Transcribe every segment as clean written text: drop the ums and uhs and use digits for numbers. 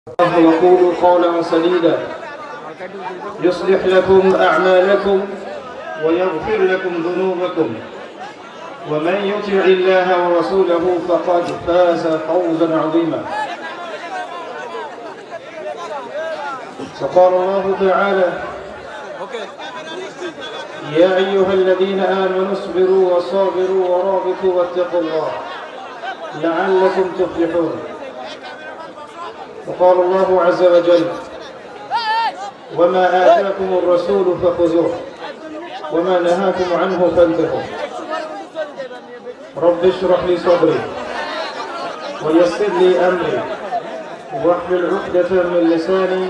وقولوا قولا سديدا يصلح لكم أعمالكم ويغفر لكم ذنوبكم ومن يطع الله ورسوله فقد فاز فوزا عظيما. فقال الله تعالى: يا أيها الذين آمنوا اصبروا وصابروا ورابطوا واتقوا الله لعلكم تفلحون. وقال الله عز وجل: وما آتاكم الرسول فخذوه وما نهاكم عنه فانتهوا. رب اشرح لي صدري ويسر لي أمري واحلل عقدة من لساني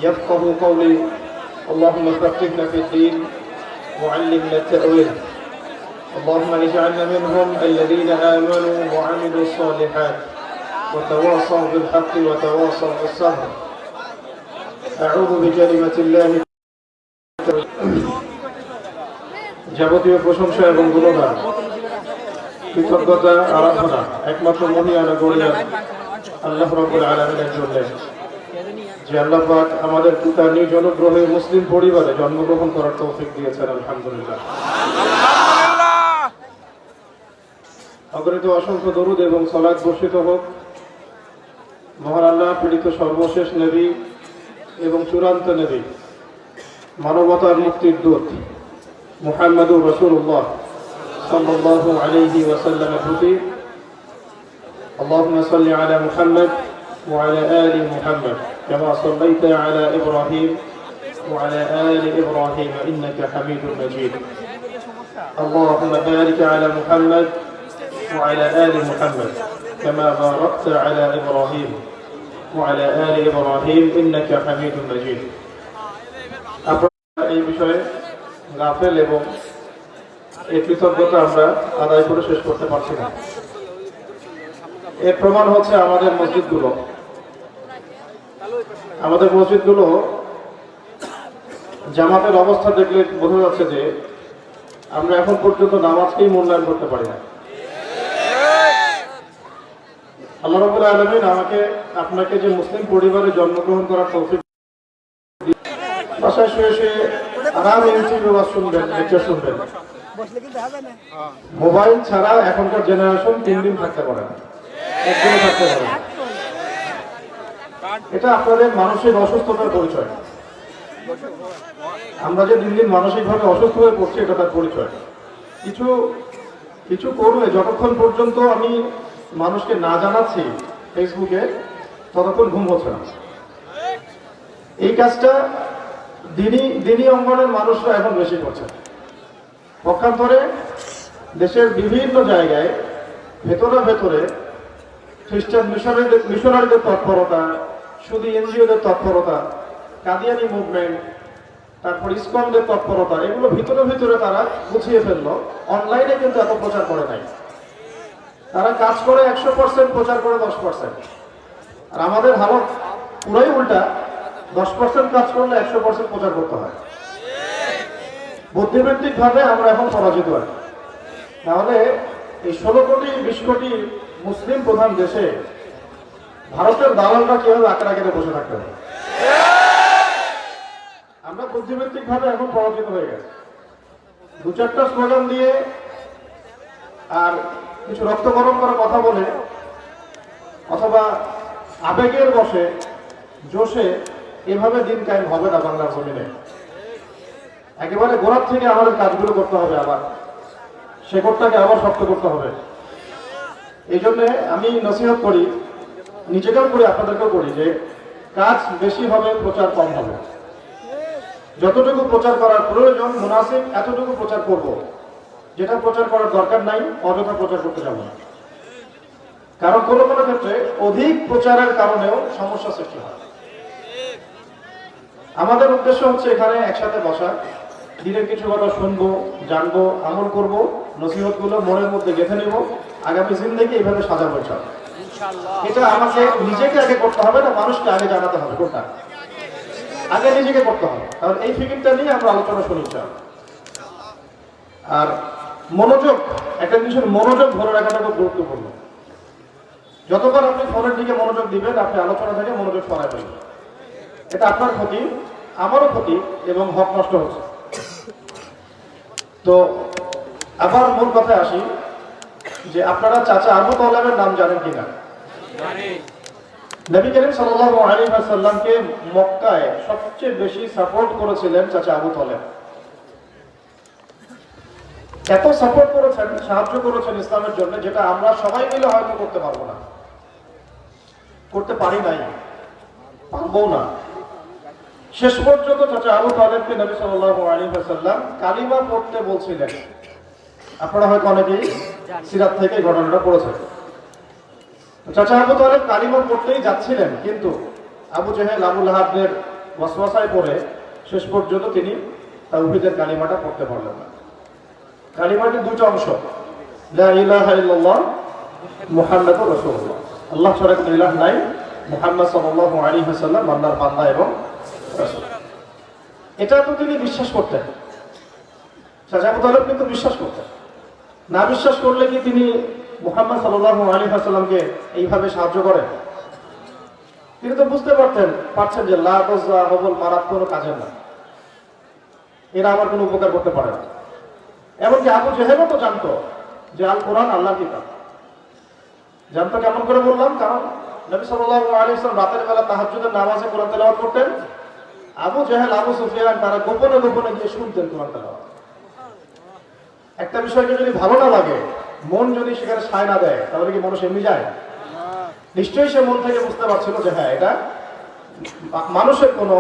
يفقه قولي. اللهم فقهنا في الدين وعلمنا التأويل. اللهم اجعلنا منهم الذين آمنوا وعملوا الصالحات وتواصوا بالحق وتواصوا بالصبر. أعوذ بكلمة الله। যাবতীয় প্রশংসা এবং গুণগান, কৃতজ্ঞতা, আরাধনা একমাত্র মহিয়ান গরিয়ান আল্লাহ রাব্বুল আলামিনের জন্য, যে আল্লাহ পাক আমাদের পিতা নিজ অনুগ্রহে মুসলিম পরিবারে জন্মগ্রহণ করার তৌফিক দিয়েছেন। আলহামদুলিল্লাহ। অগণিত অসংখ্য দরুদ এবং সালাত বর্ষিত হোক মহান আল্লাহ প্রেরিত সর্বশেষ নবী এবং চূড়ান্ত নবী, মানবতার মুক্তির দূত মুহাম্মদুর রাসূলুল্লাহ সাল্লাল্লাহু আলাইহি ওয়াসাল্লামের প্রতি। আল্লাহুম্মা সাল্লি আলা মুহাম্মদ ওয়া আলা আলি মুহাম্মদ কামা সাল্লাইতা আলা ইব্রাহিম ওয়া আলা আলি ইব্রাহিম ইন্নাকা হামিদুম মাজিদ। আল্লাহুম্মা বারিক আলা মুহাম্মদ ওয়া আলা আলি মুহাম্মদ কামা বারাকতা আলা ইব্রাহিম ওয়া আলা আলি ইব্রাহিম ইন্নাকা হামিদুম মাজিদ। আপনারা এই বিষয়ে গাফেল এবং এই কৃতজ্ঞতা আমরা আদায় করে শেষ করতে পারছি না। এর প্রমাণ হচ্ছে আমাদের মসজিদগুলো। আমাদের মসজিদগুলো জামাতের অবস্থা দেখলে বোঝা যাচ্ছে যে আমরা এখন পর্যন্ত নামাজকেই মূল্যায়ন করতে পারি না। আল্লাহ রাব্বুল আলামিন আমাকে আপনাকে যে মুসলিম পরিবারে জন্মগ্রহণ করার তৌফিক, বাসায় শুয়ে শুয়ে আরামে ইউটিউবে ওয়াজ শুনবেন, লেকচার শুনবেন। মোবাইল ছাড়া এখনকার জেনারেশন 3 দিন থাকতে পারে না, একদিনও থাকতে পারে না। এটা আপনাদের মানসিক অসুস্থতার পরিচয়। আমরা যে দিন দিন মানসিকভাবে অসুস্থ হয়ে পড়ছি, এটা তার পরিচয়। কিছু করলে যতক্ষণ পর্যন্ত আমি মানুষকে না জানাচ্ছি ফেসবুকে, ততক্ষণ ঘুম হচ্ছে না। এই কাজটা দিনী অঙ্গনের মানুষরা এখন বেশি করছে। পক্ষান্তরে দেশের বিভিন্ন জায়গায় ভেতরে খ্রিস্টান মিশনারিদের তৎপরতা, শুধু এনজিওদের তৎপরতা, কাদিয়ানি মুভমেন্ট, তারপর ইসকনদের তৎপরতা, এগুলো ভিতরে তারা গুছিয়ে ফেললো। অনলাইনে কিন্তু এত প্রচার করে নাই। তারা কাজ করে 100%, প্রচার করে 10%। আর আমাদের হালত পুরাই উল্টা, 10% কাজ করলে 100% প্রচার করতে হয়। বুদ্ধিবৃত্তিক ভাবে আমরা এখন পরাজিত আছি। তাহলে এই 16 কোটি 20 কোটি মুসলিম প্রধান দেশে ভারতের দালালরা কিভাবে আঁকড়া কেটে বসে থাকতে হবে? আমরা বুদ্ধিবৃত্তিক ভাবে এখন পরাজিত হয়ে গেছি। 2-4টা স্লোগান দিয়ে আর কিছু রক্ত গরম করার কথা বলে, অথবা আবেগের বসে জোশে এভাবে দিন কায়েম হবে না বাংলার জমিনে। একেবারে গোড়ার থেকে আমাদের কাজগুলো করতে হবে, আবার শেকড়টাকে আবার শক্ত করতে হবে। এই জন্য আমি নসিহত করি, নিজেকেও করি, আপনাদেরকেও করি, যে কাজ বেশি হবে, প্রচার কম হবে। যতটুকু প্রচার করার প্রয়োজন মুনাসিব, এতটুকু প্রচার করব। যেটা প্রচার করার দরকার নাই, অযথা প্রচার করতে যাব না। কারণ কোনো ক্ষেত্রে অধিক প্রচারের কারণেও সমস্যা সৃষ্টি হয়। আমাদের উদ্দেশ্য হচ্ছে এখানে একসাথে বসা, দিনের কিছু কথা শুনবো, জানবো, আমল করব, নসিহতগুলো মনের মধ্যে গেঁথে নেব, আগামী জিন্দেগি এইভাবে সাজাবো ইনশাআল্লাহ। এটা আমাকে নিজেকে আগে করতে হবে না, মানুষকে আগে জানাতে হবে। কোনটা আগে নিজেকে করতে হবে। কারণ এই ফিকিরটা নিয়ে আমরা আলোচনা শুনি ইনশাআল্লাহ। আর মনোযোগ, একটা জিনিসের মনোযোগ ধরে রাখাটা খুব গুরুত্বপূর্ণ। যতবার আপনি ফোনের দিকে মনোযোগ দিবেন, আপনি আলোচনা থেকে মনোযোগ সরাই ফেলবেন। এটা আপনার ক্ষতি, আমারও ক্ষতি, এবং হক নষ্ট হচ্ছে। তো আবার মূল কথায় আসি যে আপনারা চাচা আবু তালেবের নাম জানেন কিনা? নবী করিম সাল্লাল্লাহু আলাইহি ওয়াসাল্লামকে মক্কায় সবচেয়ে বেশি সাপোর্ট করেছিলেন চাচা আবু তালেব। এত সাপোর্ট করেছেন, সাহায্য করেছেন ইসলামের জন্য, যেটা আমরা সবাই মিলে হয়তো করতে পারবো না, করতে পারি নাই, পারবো না। শেষ পর্যন্ত চাচা আবু তালেবকে নবী সাল্লাল্লাহু আলাইহি ওয়াসাল্লাম কালিমা পড়তে বলছিলেন। আপনারা হয়তো অনেকেই সিরাত থেকে ঘটনাটা পড়েছেন। চাচা আবু তালেব কালিমা পড়তেই যাচ্ছিলেন, কিন্তু আবু জেহেল আবু লাহাবের ওয়াসওয়াসায় পড়ে শেষ পর্যন্ত তিনি তাওহীদের কালিমাটা পড়তে পারলেন না। কালিমাটির দুটো অংশ, লা ইলাহা ইল্লাল্লাহ মুহাম্মাদুর রাসূলুল্লাহ, আল্লাহ ছাড়া কোনো ইলাহ নাই, মুহাম্মদ সাল্লাল্লাহু আলাইহি ওয়াসাল্লাম আল্লাহর বান্দা এবং রাসূল। এটা তো তিনি বিশ্বাস করতেন, চাচা আবু তালেব কিন্তু বিশ্বাস করতেন। না বিশ্বাস করলে কি তিনি মুহাম্মদ সাল্লাল্লাহু আলাইহি ওয়াসাল্লামকে এইভাবে সাহায্য করেন? তিনি তো বুঝতে পারছেন যে লা উযযা হবল মারাত কোনো কাজের না, এরা আমার কোনো উপকার করতে পারে না। এমনকি আবু জেহেলও তো জানতো যে আল কোরআন আল্লাহর কিতাব। জানতো কেমন করে বললাম? কারণ নবী সাল্লাল্লাহু আলাইহি ওয়াসাল্লাম রাতের বেলা তাহাজ্জুদের নামাজে কোরআন তেলাওয়াত করতেন। আবু জেহেল আবু সুফিয়ান তারা গোপনে গোপনে গিয়ে শুনতেন কোরআন তেলাওয়াত। একটা বিষয়কে যদি ভালো না লাগে, মন যদি সেখানে সায় না দেয়, তাহলে কি মানুষ এমনি যায়? নিশ্চয়ই সে মন থেকে বুঝতে পারছিল যে হ্যাঁ, এটা মানুষের কোনো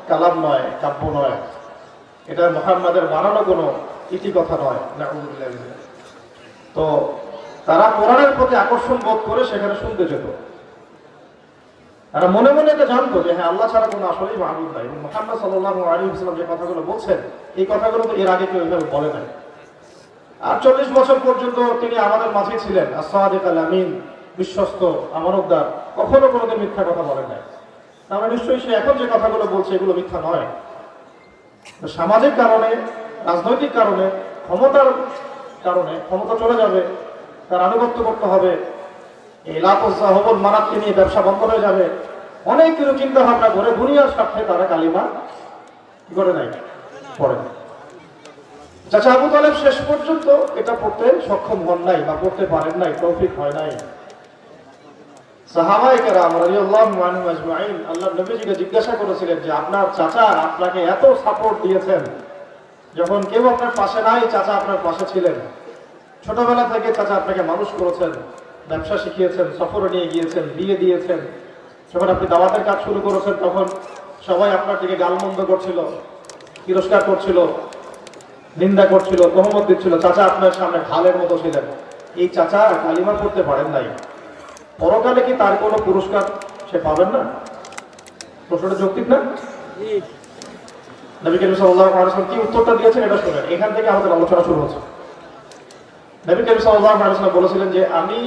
কালাম নয়, কাব্য নয়, এটা মুহাম্মাদের বানানো কোনো ইতিকথা নয়। তো তারা কোরআনের প্রতি আকর্ষণ বোধ করে সেখানে শুনতে যেত। তারা মনে মনে এটা জানতো যে হ্যাঁ, আল্লাহ ছাড়া কোনো আসলেই মাহবুব নাই। মুহাম্মদ সাল্লাল্লাহু আলাইহি ওয়াসাল্লাম যে কথাগুলো বলছেন, এই কথাগুলো তো এর আগে কেউ এভাবে বলে নাই। আর 40 বছর পর্যন্ত তিনি আমাদের মাঝে ছিলেন, as-সাদিক আল-আমিন, বিশ্বস্ত, আমানতদার, কখনো কোনোদিন মিথ্যা কথা বলেন নাই। তাহলে নিশ্চয়ই সে এখন যে কথাগুলো বলছে এগুলো মিথ্যা নয়। সামাজিক কারণে, রাজনৈতিক কারণে, ক্ষমতার কারণে, ক্ষমতা চলে যাবে, তার আনুগত্য করতে হবে, এই লা উযযা হবল মারাতকে নিয়ে ব্যবসা বন্ধ হয়ে যাবে, অনেক কিছু চিন্তা ভাবনা করে দুনিয়ার স্বার্থে তারা কালিমা কি করে নাই, পড়ে। চাচা আবু তালেব শেষ পর্যন্ত এটা পড়তে সক্ষম হন নাই বা পড়তে পারেন নাই, তৌফিক হয় নাই। সাহাবায়ে কেরাম রাদিয়াল্লাহু আনহুম আজমাইন আল্লাহর নবীজিকে জিজ্ঞাসা করেছিলেন যে আপনার চাচা আপনাকে এত সাপোর্ট দিয়েছেন, যখন কেউ আপনার পাশে নাই চাচা আপনার পাশে ছিলেন, ছোটবেলা থেকে চাচা আপনাকে মানুষ করেছেন, ব্যবসা শিখিয়েছেন, সফরে নিয়ে গিয়েছেন, বিয়ে দিয়েছেন, যখন আপনি দাওয়াতের কাজ শুরু করেছেন তখন সবাই আপনার দিকে গালমন্দ করছিল, তিরস্কার করছিল, নিন্দা করছিল, তহমত দিচ্ছিল, চাচা আপনার সামনে ঢালের মতো ছিলেন। এই চাচা কালিমা করতে পারেন নাই, পরকালে কি তার কোনো পুরস্কার সে পাবেন না? প্রশ্নটা যৌক্তিক না? নবী করিম সাল্লাল্লাহু আলাইহি ওয়াসাল্লাম কি উত্তরটা দিয়েছেন এটা শুনেন, এখান থেকে আমাদের আলোচনা শুরু হচ্ছে। নবী করিম সাল্লাল্লাহু আলাইহি ওয়াসাল্লাম বলেছিলেন যে আমি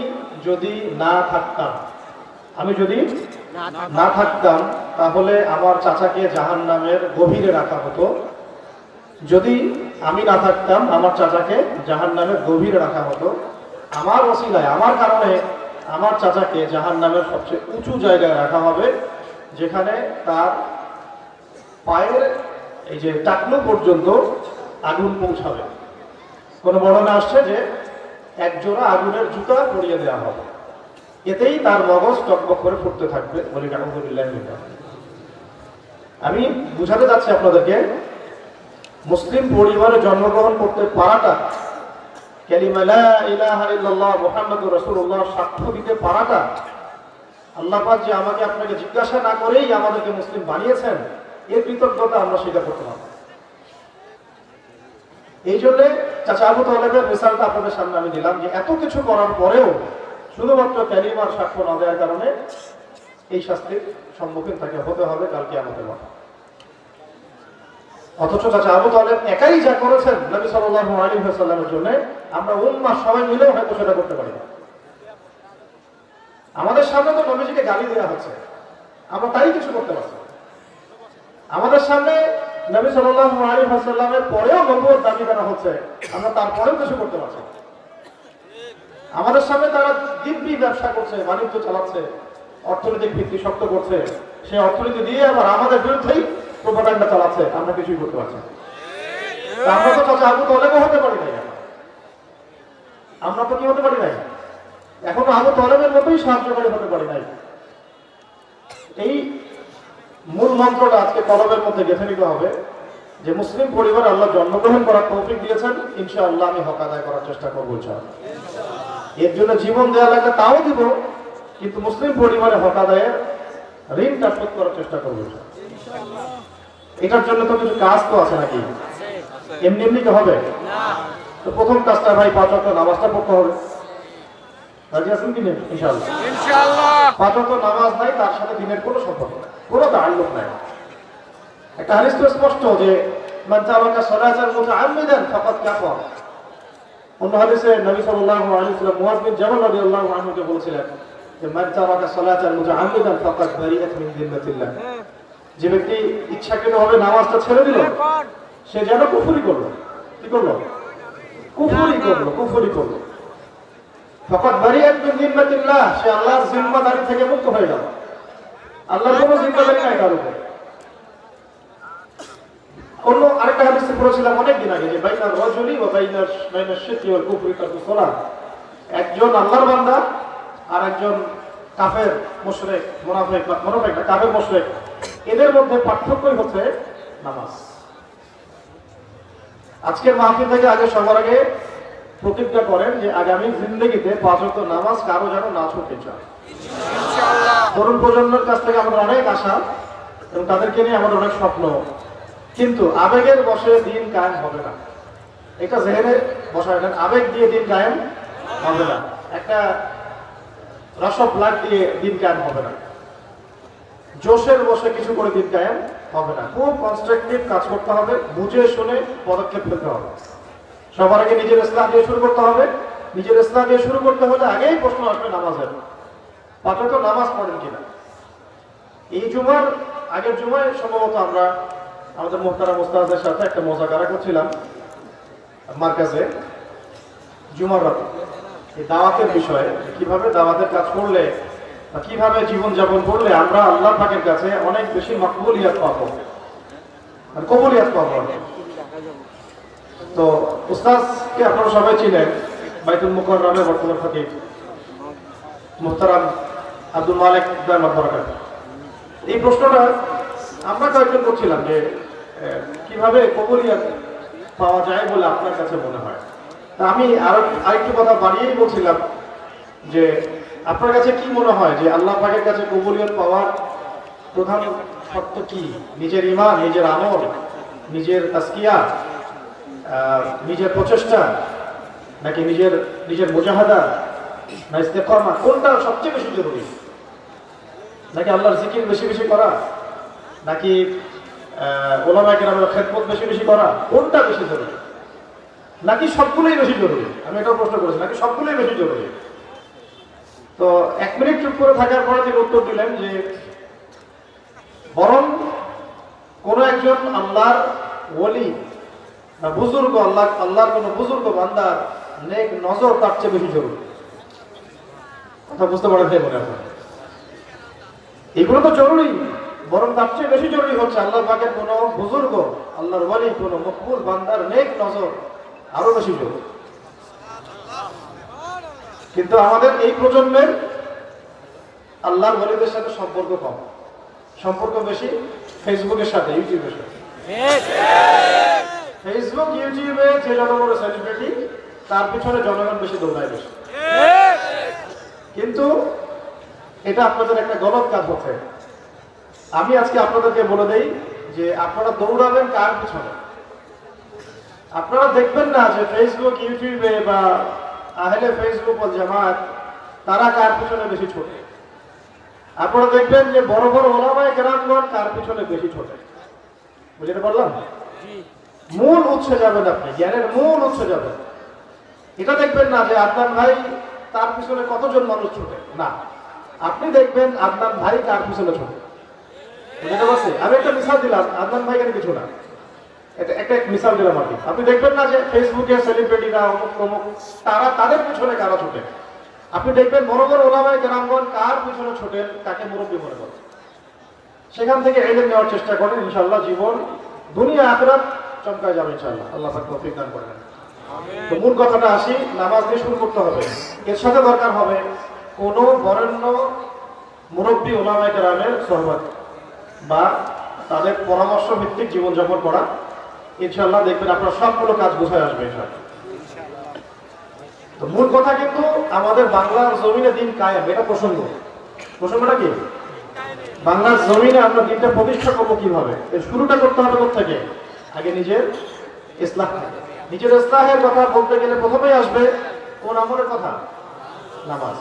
যদি না থাকতাম তাহলে আমার চাচাকে জাহান্নামের গভীরে রাখা হতো। যদি আমি না থাকতাম আমার চাচাকে জাহান্নামের গভীরে রাখা হতো। আমার ওসিলায়, আমার কারণে আমার চাচাকে জাহান্নামের সবচেয়ে উঁচু জায়গায় রাখা হবে, যেখানে তার পায়ের এই যে টাকলু পর্যন্ত আগুন পৌঁছাবে। কোন বর্ণনা আসছে যে একজোড়া আগুনের জুতা পরিয়ে দেওয়া হবে, এতেই তার মগজ টকবক করে ফুটতে থাকবে। বলি আলহামদুলিল্লাহ। আমি বুঝাতে যাচ্ছি আপনাদেরকে, মুসলিম পরিবারে জন্মগ্রহণ করতে পারাটা, কালিমা লা ইলাহা ইল্লাল্লাহ মুহাম্মাদুর রাসূলুল্লাহ সাক্ষ্য দিতে পারাটা, আল্লাহ পাক যে আমাকে আপনাকে জিজ্ঞাসা না করেই আমাদেরকে মুসলিম বানিয়েছেন, এর কৃতজ্ঞতা আমরা স্বীকার করতে পারব। এই জন্য চাচা আবু তালেবের মিসালটা আপনাদের সামনে আমি দিলাম যে এত কিছু করার পরেও শুধুমাত্র কালিমার সাক্ষ্য না দেওয়ার কারণে এই শাস্তির সম্মুখীন তাকে হতে হবে কাল কিয়ামতের মাঠে। অথচ চাচা আবু তালেব একাই যা করেছেন নবী সাল্লাল্লাহু আলাইহি ওয়াসাল্লামের জন্য, আমরা উম্মাহ সবাই মিলেও হয়তো সেটা করতে পারি না। আমাদের সামনে তো নবীজিকে গালি দেওয়া হচ্ছে, আমরা তাই কিছু করতে পারছি। আমাদের সামনে নবী সাল্লাল্লাহু আলাইহি ওয়াসাল্লামের পরেও নবুয়ত দাবি করা হচ্ছে, আমরা তারপরেও কিছু করতে পারছি। আমাদের সামনে তারা দিব্যি ব্যবসা করছে, বাণিজ্য চালাচ্ছে, অর্থনৈতিক ভিত্তি শক্ত করছে, সেই অর্থনীতি দিয়ে আবার আমাদের বিরুদ্ধেই প্রোপাগান্ডা চালাচ্ছে। আমরা কিছুই করতে পারছি না। আমরা তো চাচা আবু তলেবও হতে পারি নাই, আমরা তো কি হতে পারি নাই, এখনো আবু তলেবের মতোই সাহায্যকারী হতে পারি নাই। এই মূল মন্ত্রটা আজকে কলবের মধ্যে গেঁথে নিতে হবে যে মুসলিম পরিবারে আল্লাহ জন্মগ্রহণ করার তৌফিক দিয়েছেন, ইনশাআল্লাহ আমি হক আদায় করার চেষ্টা করবো। এর জন্য জীবন দেওয়া লাগলে তাও দিব, কিন্তু মুসলিম পরিবারে হক আদায়ের ঋণটা শোধ করার চেষ্টা করবো। এটার জন্য তো কিছু কাজ তো আছে নাকি, এমনি এমনি তো হবে তো। প্রথম কাজটা ভাই 5 ওয়াক্ত নামাজটা পড়তে হবে। রাজি আছেন কি নেই? ইনশাআল্লাহ। 5 ওয়াক্ত নামাজ নাই, তার সাথে দিনের কোনো সম্পর্ক নাই, কোনো তাআল্লুক নাই। একটা হাদিস তো স্পষ্ট যে মান তারাকা সালাতান মুতাআম্মিদান ফাকাদ কাফার। অন্য হাদিসে নবী সাল্লাল্লাহু আলাইহি ওয়াসাল্লাম মুআয বিন জাবাল রাদিয়াল্লাহু আনহুকে বলেছিলেন যে মান তারাকা সালাতান মুতাআম্মিদান ফাকাদ বারিআত মিন যিম্মাতিল্লাহ। যে ব্যক্তি ইচ্ছাকৃতভাবে নামাজটা ছেড়ে দিল, সে যেন কুফরি করলো। কি করলো? কুফরি করলো। ফাকাদ বারিআত মিন যিম্মাতিল্লাহ, সে আল্লাহর জিম্মাদারি থেকে মুক্ত হয়ে গেল। আল্লাহর কোনো জিম্মাদারি নাই তার উপর। অন্য আরেকটা হাদিসে পড়েছিলাম অনেকদিন আগে যে বাইনার রাজুলি ওয়া বাইনাশ শিরকি ওয়াল কুফরি তারকুস সালাত। একজন আল্লাহর বান্দা আর একজন কাফের মুশরিক, মুনাফিক না কাফের মুশরিক, এদের মধ্যে পার্থক্যই হচ্ছে নামাজ। আজকের মাহফিল থেকে আগে সবার আগে প্রতিজ্ঞা করেন যে আগামী জিন্দেগিতে 5 ওয়াক্ত নামাজ কারো যেন না ছুটে যায়। ইনশাআল্লাহ। তরুণ প্রজন্মের কাছ থেকে আমাদের অনেক আশা এবং তাদেরকে নিয়ে আমাদের অনেক স্বপ্ন, কিন্তু আবেগের বশে দিন কায়েম হবে না। এটা জেহেনে বসায় নেন, আবেগ দিয়ে দিন কায়েম হবে না, একটা রসব লাগ দিয়ে দিন কায়েম হবে না, জোশের বসে কিছু করে দিন কায়েম হবে না। খুব কনস্ট্রাকটিভ কাজ করতে হবে, বুঝে শুনে পদক্ষেপ ফেলতে হবে। সবার আগে নিজের ইসলাম দিয়ে শুরু করতে হবে। নিজের ইসলাম দিয়ে শুরু করতে হলে আগেই প্রশ্ন আসবে নামাজের, 5 ওয়াক্ত নামাজ পড়েন কিনা। এই জুমার আগের জুমায় সম্ভবত আমরা আমাদের মুহতারাম উস্তাদের সাথে একটা মোজাকারা করছিলাম মার্কাজে জুমার রাতে, এই দাওয়াতের বিষয়ে, কিভাবে দাওয়াতের কাজ করলে বা কিভাবে জীবনযাপন করলে আমরা আল্লাহ পাকের কাছে অনেক বেশি মকবুলিয়াত পাবো, আর কবুলিয়াত পাবো। তো উস্তাদকে আপনারা সবাই চিনেন, বাইতুল মুকাররমের বর্তমান খতিব মুহতারাম আব্দুল মালিক দামাত বরকাত। এই প্রশ্নটা আমরা কয়েকজন করছিলাম যে কিভাবে কবুলিয়াত পাওয়া যায় বলে আপনার কাছে মনে হয়। তা আমি আরেকটু কথা বাড়িয়েই বলছিলাম যে আপনার কাছে কি মনে হয় যে আল্লাহ পাকের কাছে কবুলিয়ত পাওয়ার প্রধান শর্ত কি? নিজের ঈমান, নিজের আমল, নিজের তাসকিয়া, নিজের প্রচেষ্টা, নাকি নিজের মুজাহাদা, না ইস্তেকামা? কোনটা সবচেয়ে বেশি জরুরি? নাকি আল্লাহর জিকির বেশি বেশি করা, নাকি ওলামায়ে কেরামের খেদমত বেশি বেশি করা? কোনটা বেশি জরুরি? নাকি সবগুলোই বেশি জরুরি? আমি এটা প্রশ্ন করেছি, নাকি সবগুলোই বেশি জরুরি? তো 1 মিনিট চুপ করে থাকার পরে তিনি উত্তর দিলেন যে বরং কোন একজন আল্লাহর ওলি বা বুজুর্গ, আল্লাহর কোন বুজুর্গ বান্দার নেক নজর তার চেয়ে বেশি জরুরি। কথা বুঝতে পারেন মনে হয়? এগুলো তো জরুরি, বরং তার চেয়ে বেশি জরুরি হচ্ছে আল্লাহ পাকের কোন বুজুর্গ, আল্লাহর ওলি, কোন মকবুল বান্দার নেক নজর আরো বেশি জরুরি। কিন্তু আমাদের এই প্রজন্মের আল্লাহর ওলিদের সাথে সম্পর্ক কম, সম্পর্ক বেশি ফেসবুকের সাথে, ইউটিউবের সাথে। ফেসবুক ইউটিউবে যে যত বড় সেলিব্রিটি, তার পিছনে জনগণ বেশি দৌড়ায় বেশি। কিন্তু এটা আপনাদের একটা গলত কাজ হচ্ছে। আমি আজকে আপনাদেরকে বলে দেই যে আপনারা দৌড়াবেন কার পিছনে? আপনারা দেখবেন না যে ফেসবুক ইউটিউবে বা আহলে ফেসবুক ওয়াল জামাত তারা কার পিছনে বেশি ছোটে। আপনারা দেখবেন যে বড় বড় ওলামায়ে কেরামগণ কার পিছনে বেশি ছোটে। বুঝতে পারলাম? মূল উৎসে যাবেন আপনি, জ্ঞানের মূল উৎসে যাবেন। এটা দেখবেন না যে আদনান ভাই তার পিছনে কতজন মানুষ ছোটে, না, আপনি দেখবেন আদনান ভাই কার পিছনে ছোটে। বুঝতে পারছি? আমি একটা মিসাল দিলাম, আদনান ভাই কেন কিছু না, এটা একটা মিসাল দিলাম। আপনি দেখবেন না যে ফেসবুকে সেলিব্রিটিরা অমুক অমুক তারা তাদের পিছনে কারা ছোটে। আপনি দেখবেন বড় বড় ওলামায়ে কেরামগণ কার পিছনে ছোটেন, কাকে মুরব্বী মনে করেন, সেখান থেকে ইলম নেওয়ার চেষ্টা করেন। ইনশাআল্লাহ জীবন দুনিয়া আখিরাত চমকায় যাবে ইনশাআল্লাহ। আল্লাহ পাক তৌফিক দান করেন। তো মূল কথাটা আসি, নামাজ দিয়ে শুরু করতে হবে। এর সাথে দরকার হবে কোন বরেণ্য মুরব্বী ওলামায়ে কেরামের সোহবত বা তাদের পরামর্শ ভিত্তিক জীবনযাপন করা। ইনশাআল্লাহ দেখবেন আপনার সবগুলো কাজ গুছায় আসবে ইনশাআল্লাহ। তো মূল কথা কিন্তু আমাদের বাংলার জমিনে দিন কায়েম, এটা প্রসঙ্গটা কি? বাংলার জমিনে আমরা দিনটা প্রতিষ্ঠা করবো কিভাবে? এর শুরুটা করতে হবে কোত্থেকে? আগে নিজের ইসলাহ থেকে। নিজের ইসলাহের কথা বলতে গেলে প্রথমেই আসবে কোন আমলের কথা? নামাজ।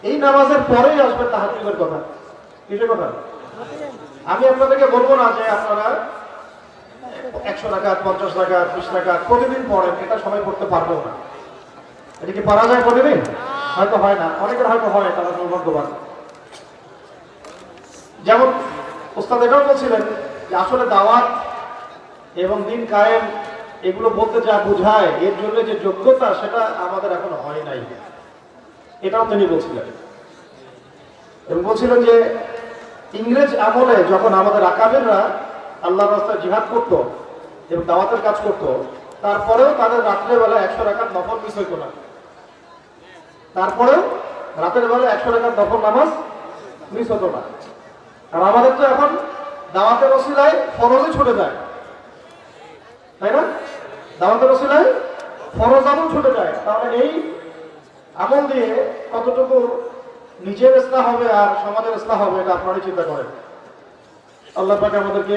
এই নামাজের পরেই আসবে তাহাজ্জুদের কথা। কিসের কথা? আমি আপনাদেরকে বলবো না যে আপনারা 100 রাকাত, 50 রাকাত, 20 রাকাত প্রতিদিন পড়েন, এটা সবাই পড়তে পারবেও না। এটা কি পারা যায় প্রতিদিন? হয়তো হয় না, অনেকের হয়তো হয়, তারা সৌভাগ্যবান। যেমন ওস্তাদ এটাও বলছিলেন যে আসলে দাওয়াত এবং দিন কায়েম এগুলো বলতে যা বোঝায়, এর জন্য যে যোগ্যতা সেটা আমাদের এখনো হয় নাই, এটাও তিনি বলছিলেন। এবং বলছিলেন যে ইংরেজ আমলে যখন আমাদের আকাবেররা আল্লাহর রাস্তায় জিহাদ করত এবং দাওয়াতের কাজ করত, তারপরেও তাদের রাত্রেবেলা 100 রাকাত নফল মিস হইতো না। তারপরেও রাতের বেলা 100 রাকাত নফল নামাজ মিস হতো না। আর আমাদের তো এখন দাওয়াতের ওসিলায় ফরজে ছুটে যায়, তাই না? দাওয়াতের ওসিলায় ফরজ আমল ছুটে যায়। তাহলে এই আমল দিয়ে কতটুকু নিজের ইসলাহ হবে আর সমাজের ইসলাহ হবে, এটা আপনারাই চিন্তা করেন। আল্লাহ পাক আমাদেরকে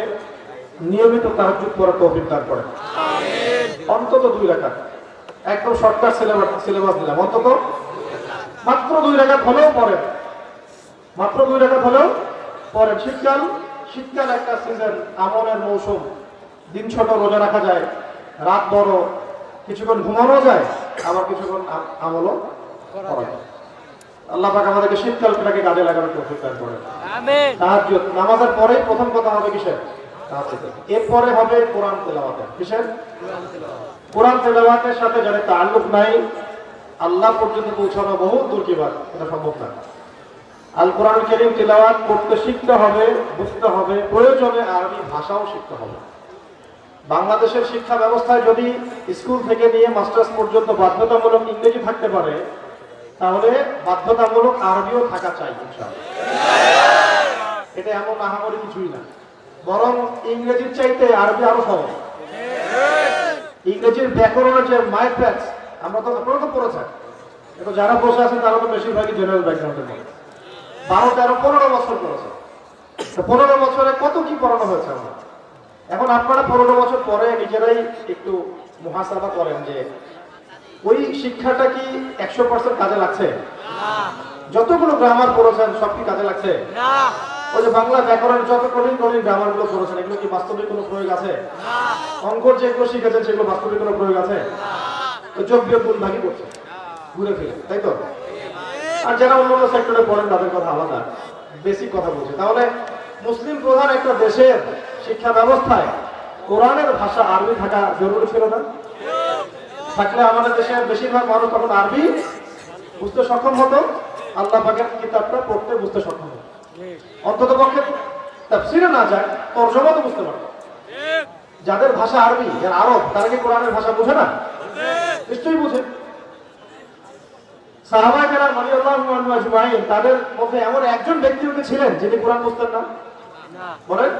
নিয়মিত তাহাজ্জুদ পড়ার তৌফিক দান করেন। অন্তত 2 রাকাত, একদম শর্টকাট সিলেবাস দিলাম, অন্তত মাত্র 2 রাকাত হলেও পড়েন, মাত্র 2 রাকাত হলেও পড়েন। শীতকাল একটা সিজন, আমলের মৌসুম। দিন ছোট, রোজা রাখা যায়, রাত বড়, কিছুক্ষণ ঘুমানো যায়, আবার কিছুক্ষণ আমলও করা যায়। আল্লাহ পাক আমাদেরকে শীতকালটাকে কাজে লাগানোর তৌফিক দান করেন। আমিন। তাহাজ্জুদ নামাজের পরে প্রথম কথা হবে কিসের? তাহাজ্জুদ। এরপরে হবে কোরআন তেলাওয়াত। কিসের? কোরআন তেলাওয়াতের সাথে যাদের তাআল্লুক নাই, আল্লাহ পর্যন্ত পৌঁছানো বহু দূর কি বাত, এটা সম্ভব না। আল কোরআন কারীম তেলাওয়াত করতে শিখতে হবে, বুঝতে হবে, প্রয়োজনে আরবি ভাষাও শিখতে হবে। বাংলাদেশের শিক্ষা ব্যবস্থায় যদি স্কুল থেকে নিয়ে মাস্টার্স পর্যন্ত বাধ্যতামূলক ইংরেজি থাকতে পারে, তাহলে বাধ্যতামূলক আরবিও থাকা চাই ইনশাআল্লাহ। এটা এমন আহামরি কিছুই না, বরং ইংরেজির চাইতে আরবি আরো সহজ। ইংরেজির ব্যাকরণের যে মাইর প্যাচ, আমরা তো আপনারা তো পড়েছেন, এটা যারা বসে আছেন তারা তো বেশিরভাগই জেনারেল ব্যাকগ্রাউন্ডের মধ্যে 12, 13, 15 বছর পড়েছে। 15 বছরে কত কি পড়ানো হয়েছে আমরা। এখন আপনারা 15 বছর পরে নিজেরাই একটু মুহাসাবা করেন যে ওই শিক্ষাটা কি 100% কাজে লাগছে? যতগুলো গ্রামার পড়েছেন সব কি কাজে লাগছে? ওই যে বাংলা ব্যাকরণের যত কঠিন গ্রামার গুলো পড়েছেন, এগুলো কি বাস্তবিক কোনো প্রয়োগ আছে? অঙ্কর যেগুলো শিখেছেন সেগুলো বাস্তবিক কোনো প্রয়োগ আছে? তো যোগ বিয়োগ গুণ ভাগই করছে ঘুরে ফিরে, তাই তো? আর যারা অন্যান্য সেক্টরে পড়েন তাদের কথা আলাদা, বেসিক কথা বলছে। তাহলে মুসলিম প্রধান একটা দেশের শিক্ষা ব্যবস্থায় কোরআনের ভাষা আরবি থাকা জরুরি ছিল না? থাকলে আমাদের দেশের বেশিরভাগ মানুষ তখন আরবি বুঝতে সক্ষম হতো, আল্লাহ পাকের কিতাবটা পড়তে বুঝতে সক্ষম হতো। অন্তত পক্ষে তাফসিরে না যায়, তরজমা তো বুঝতে পারতো। যাদের ভাষা আরবি, যারা আরব, তারা কি কোরআনের ভাষা বুঝে না? নিশ্চয়ই বুঝে। সাহাবায়ে কেরাম রাদিয়াল্লাহু আনহুম আজমাইন, তাদের মধ্যে এমন একজন ব্যক্তি ছিলেন যিনি কোরআন বুঝতেন না? বলেন।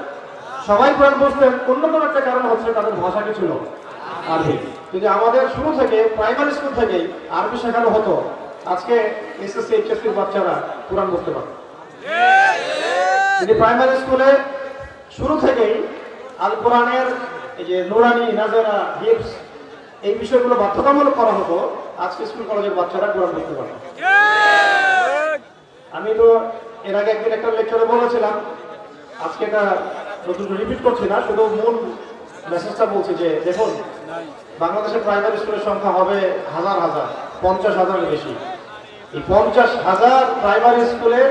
সবাই কোরআন বুঝতেন, অন্যতম একটা কারণ হচ্ছে তাদের ভাষা কি ছিল? আরবি। যদি আমাদের শুরু থেকে প্রাইমারি স্কুল থেকেই আরবি শেখানো হতো, আজকে এসএসসি এইচএসসির বাচ্চারা কোরআন বুঝতে পারত। যদি প্রাইমারি স্কুলে শুরু থেকেই আল কোরআনের এই যে নুরানি, নাজারা, হিফজ এই বিষয়গুলো বাধ্যতামূলক করা হতো, আজকে স্কুল কলেজের বাচ্চারা কোরআন বুঝতে পারত। আমি তো এর আগে একদিন একটা লেকচারে বলেছিলাম, আজকে এটা নতুন রিপিট করছি না, শুধু মূল মেসেজটা বলছি যে দেখুন, বাংলাদেশের প্রাইমারি স্কুলের সংখ্যা হবে হাজার হাজার, 50,000 বেশি। এই 50,000 প্রাইমারি স্কুলের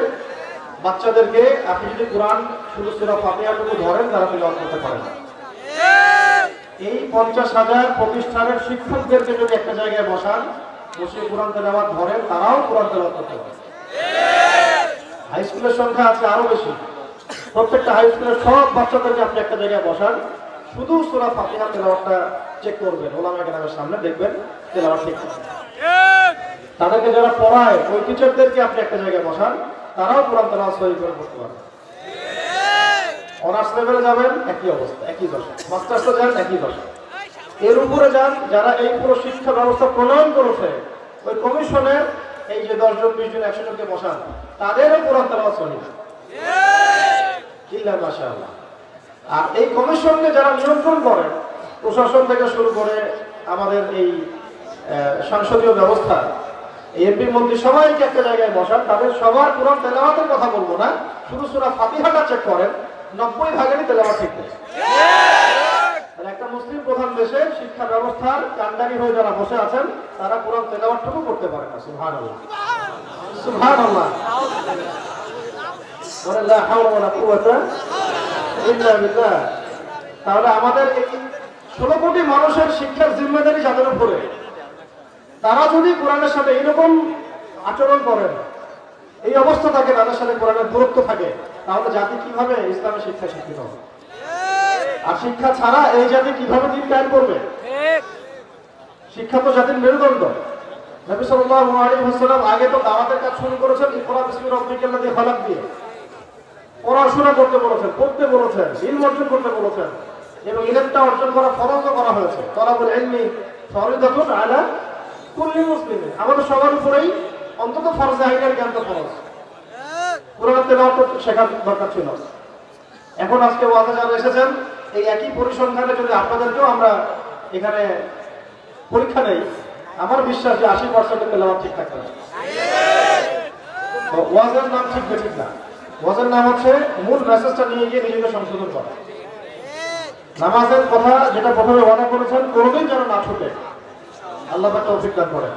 বাচ্চাদেরকে আপনি যদি কোরআন শুধু সূরা ফাতিহাটুকু ধরেন, তারা তিলাওয়াত করতে পারে না। এই 50,000 প্রতিষ্ঠানের শিক্ষকদেরকে যদি একটা জায়গায় বসান, বসে কোরআন তেলাওয়াত ধরেন, তারাও কোরআন তেলাওয়াত করতে পারে। হাই স্কুলের সংখ্যা আছে আরো বেশি। প্রত্যেকটা হাই স্কুলের সব বাচ্চাদেরকে আপনি একটা জায়গায় বসান, শুধু সূরা ফাতিহা তেলাওয়াতটা চেক করবেন, ওলামা কেরামের সামনে দেখবেন তেলাওয়াত ঠিক আছে। তাদেরকে যারা পড়ায় ওই টিচারদেরকে আপনি একটা জায়গায় বসান, তারাও কোরআন তেলাওয়াত সহি করে পড়তে পারবে। অনার্স লেভেলে যাবেন একই অবস্থা, একই দশা। মাস্টার্সে যান একই দশা। এর উপরে যান, যারা এই পুরো শিক্ষা ব্যবস্থা প্রণয়ন করেছে ওই কমিশনের এই যে 10 জন 20 জন 100 জনকে বসান, তাদেরও কোরআন তেলাওয়াত সহি। ইল্লা মাশাআল্লাহ। আর এই কমিশনকে যারা নিয়ন্ত্রণ করেন, প্রশাসন থেকে শুরু করে আমাদের এই সংসদীয় ব্যবস্থা, এমপি মন্ত্রী সবাইকে একটা জায়গায় বসান, তাদের সবার কোরআন তেলাওয়াতের কথা বলবো না, শুধু সূরা ফাতিহাটা চেক করেন, 90 ভাগেরই তেলাওয়াত ঠিক নেই। একটা মুসলিম প্রধান দেশে শিক্ষা ব্যবস্থার কান্ডারি হয়ে যারা বসে আছেন, তারা কোরআন তেলাওয়াতটুকু করতে পারে না। সুবহানাল্লাহ, সুবহানাল্লাহ, ওয়ালা হাওলা ওয়ালা কুওয়াতা ইল্লা বিল্লাহ। তাহলে আমাদের এই 16 কোটি মানুষের শিক্ষার জিম্মেদারি যাদের উপরে, তারা যদি কোরআনের সাথে এইরকম আচরণ করেন, এই অবস্থা থাকে, তাদের সাথে কোরআনের দূরত্ব থাকে, তাহলে জাতি কিভাবে ইসলামের শিক্ষা শিক্ষিত হবে? আর শিক্ষা ছাড়া এই জাতি কিভাবে দিন কায়েম করবে? শিক্ষা তো জাতির মেরুদণ্ড। নবী সাল্লাল্লাহু আলাইহি ওয়াসাল্লাম আগে তো দাওয়াতের কাজ শুরু করেছেন ইকরা বিসমি রাব্বিকাল্লাযী খালাক দিয়ে। পড়াশোনা করতে বলেছেন, পড়তে বলেছেন, ইলম অর্জন করতে বলেছেন, এবং ইলমটা অর্জন করা ফরজও করা হয়েছে। তালাবুল ইলমি ফরিদাতুন আলা কুল্লি মুসলিমিন। আমাদের সবার উপরেই অন্তত ফরজে আইনের জ্ঞান তো ফরজ। কোরআন তেলাওয়াত শেখার দরকার ছিল। এখন আজকে ওয়াজে যারা এসেছেন, এই একই পরিসংখ্যানে যদি আপনাদেরকেও আমরা এখানে পরীক্ষা নেই, আমার বিশ্বাস যে 80% তেলাওয়াত ঠিক থাকবে। তো ওয়াজের নাম ঠিক ঠিক না। ওয়াজের নাম হচ্ছে মূল মেসেজটা নিয়ে গিয়ে নিজেকে সংশোধন করা। নামাজের কথা যেটা প্রথমে ওয়াদা করেছেন, কোনোদিন যেন না ছুটে, আল্লাহ পাক তৌফিক দান করেন।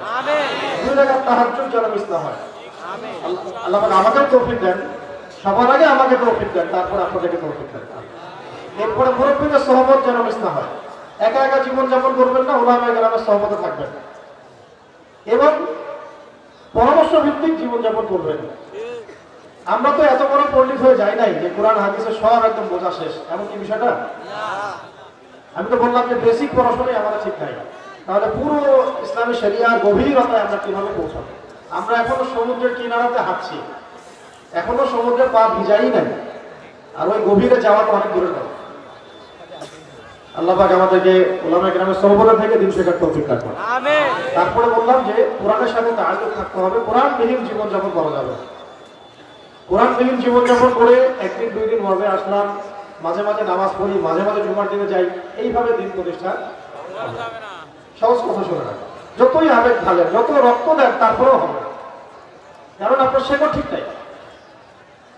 দুই রাকাত তাহাজ্জুদ যেন মিস না হয়। আল্লাহ পাক আমাকে তৌফিক দেন, সবার আগে আমাকে তৌফিক দেন, তারপর আপনাদেরকে তৌফিক দেন। এরপরে মুরব্বীদের সহবত যেন মিস না হয়। একা একা জীবনযাপন করবেন না, উলামায়ে কেরামের সহবতে থাকবেন এবং পরামর্শ ভিত্তিক জীবনযাপন করবেন। আমরা তো এত বড় পণ্ডিত হয়ে যাই নাই যে কোরআন হাদিসের সব একদম বোঝা শেষ, এমন কি বিষয়টা? আমি তো বললাম যে বেসিক পড়াশোনাই আমাদের ঠিক নাই, তাহলে পুরো ইসলামী শরিয়ার গভীরতায় আমরা কিভাবে পৌঁছাবো? আমরা এখনো সমুদ্রের কিনারাতে হাঁটছি, এখনো সমুদ্রের পা ভিজাই নাই, আর ওই গভীরে যাওয়া তো অনেক দূরে নয়। আল্লাহ পাক আমাদেরকে উলামায়ে কেরামের সহবত থেকে দিন শেখার তৌফিক দান করেন। আমিন। তারপরে বললাম যে কোরআনের সাথে তাআল্লুক থাকতে হবে, কোরআনবিহীন জীবনযাপন করা যাবে। কোরআনবিহীন জীবনযাপন করে একদিন দুই দিন ওয়াজে আসলাম, মাঝে মাঝে নামাজ পড়ি, মাঝে মাঝে জুমার দিনে যাই, এইভাবে দিন প্রতিষ্ঠা যাবে না। সহজ কথা শুনে রাখেন, যতই আবেগ ঢালেন, যত রক্ত দেন, তারপরেও হবে, কারণ আপনার শেকড় ঠিক নাই।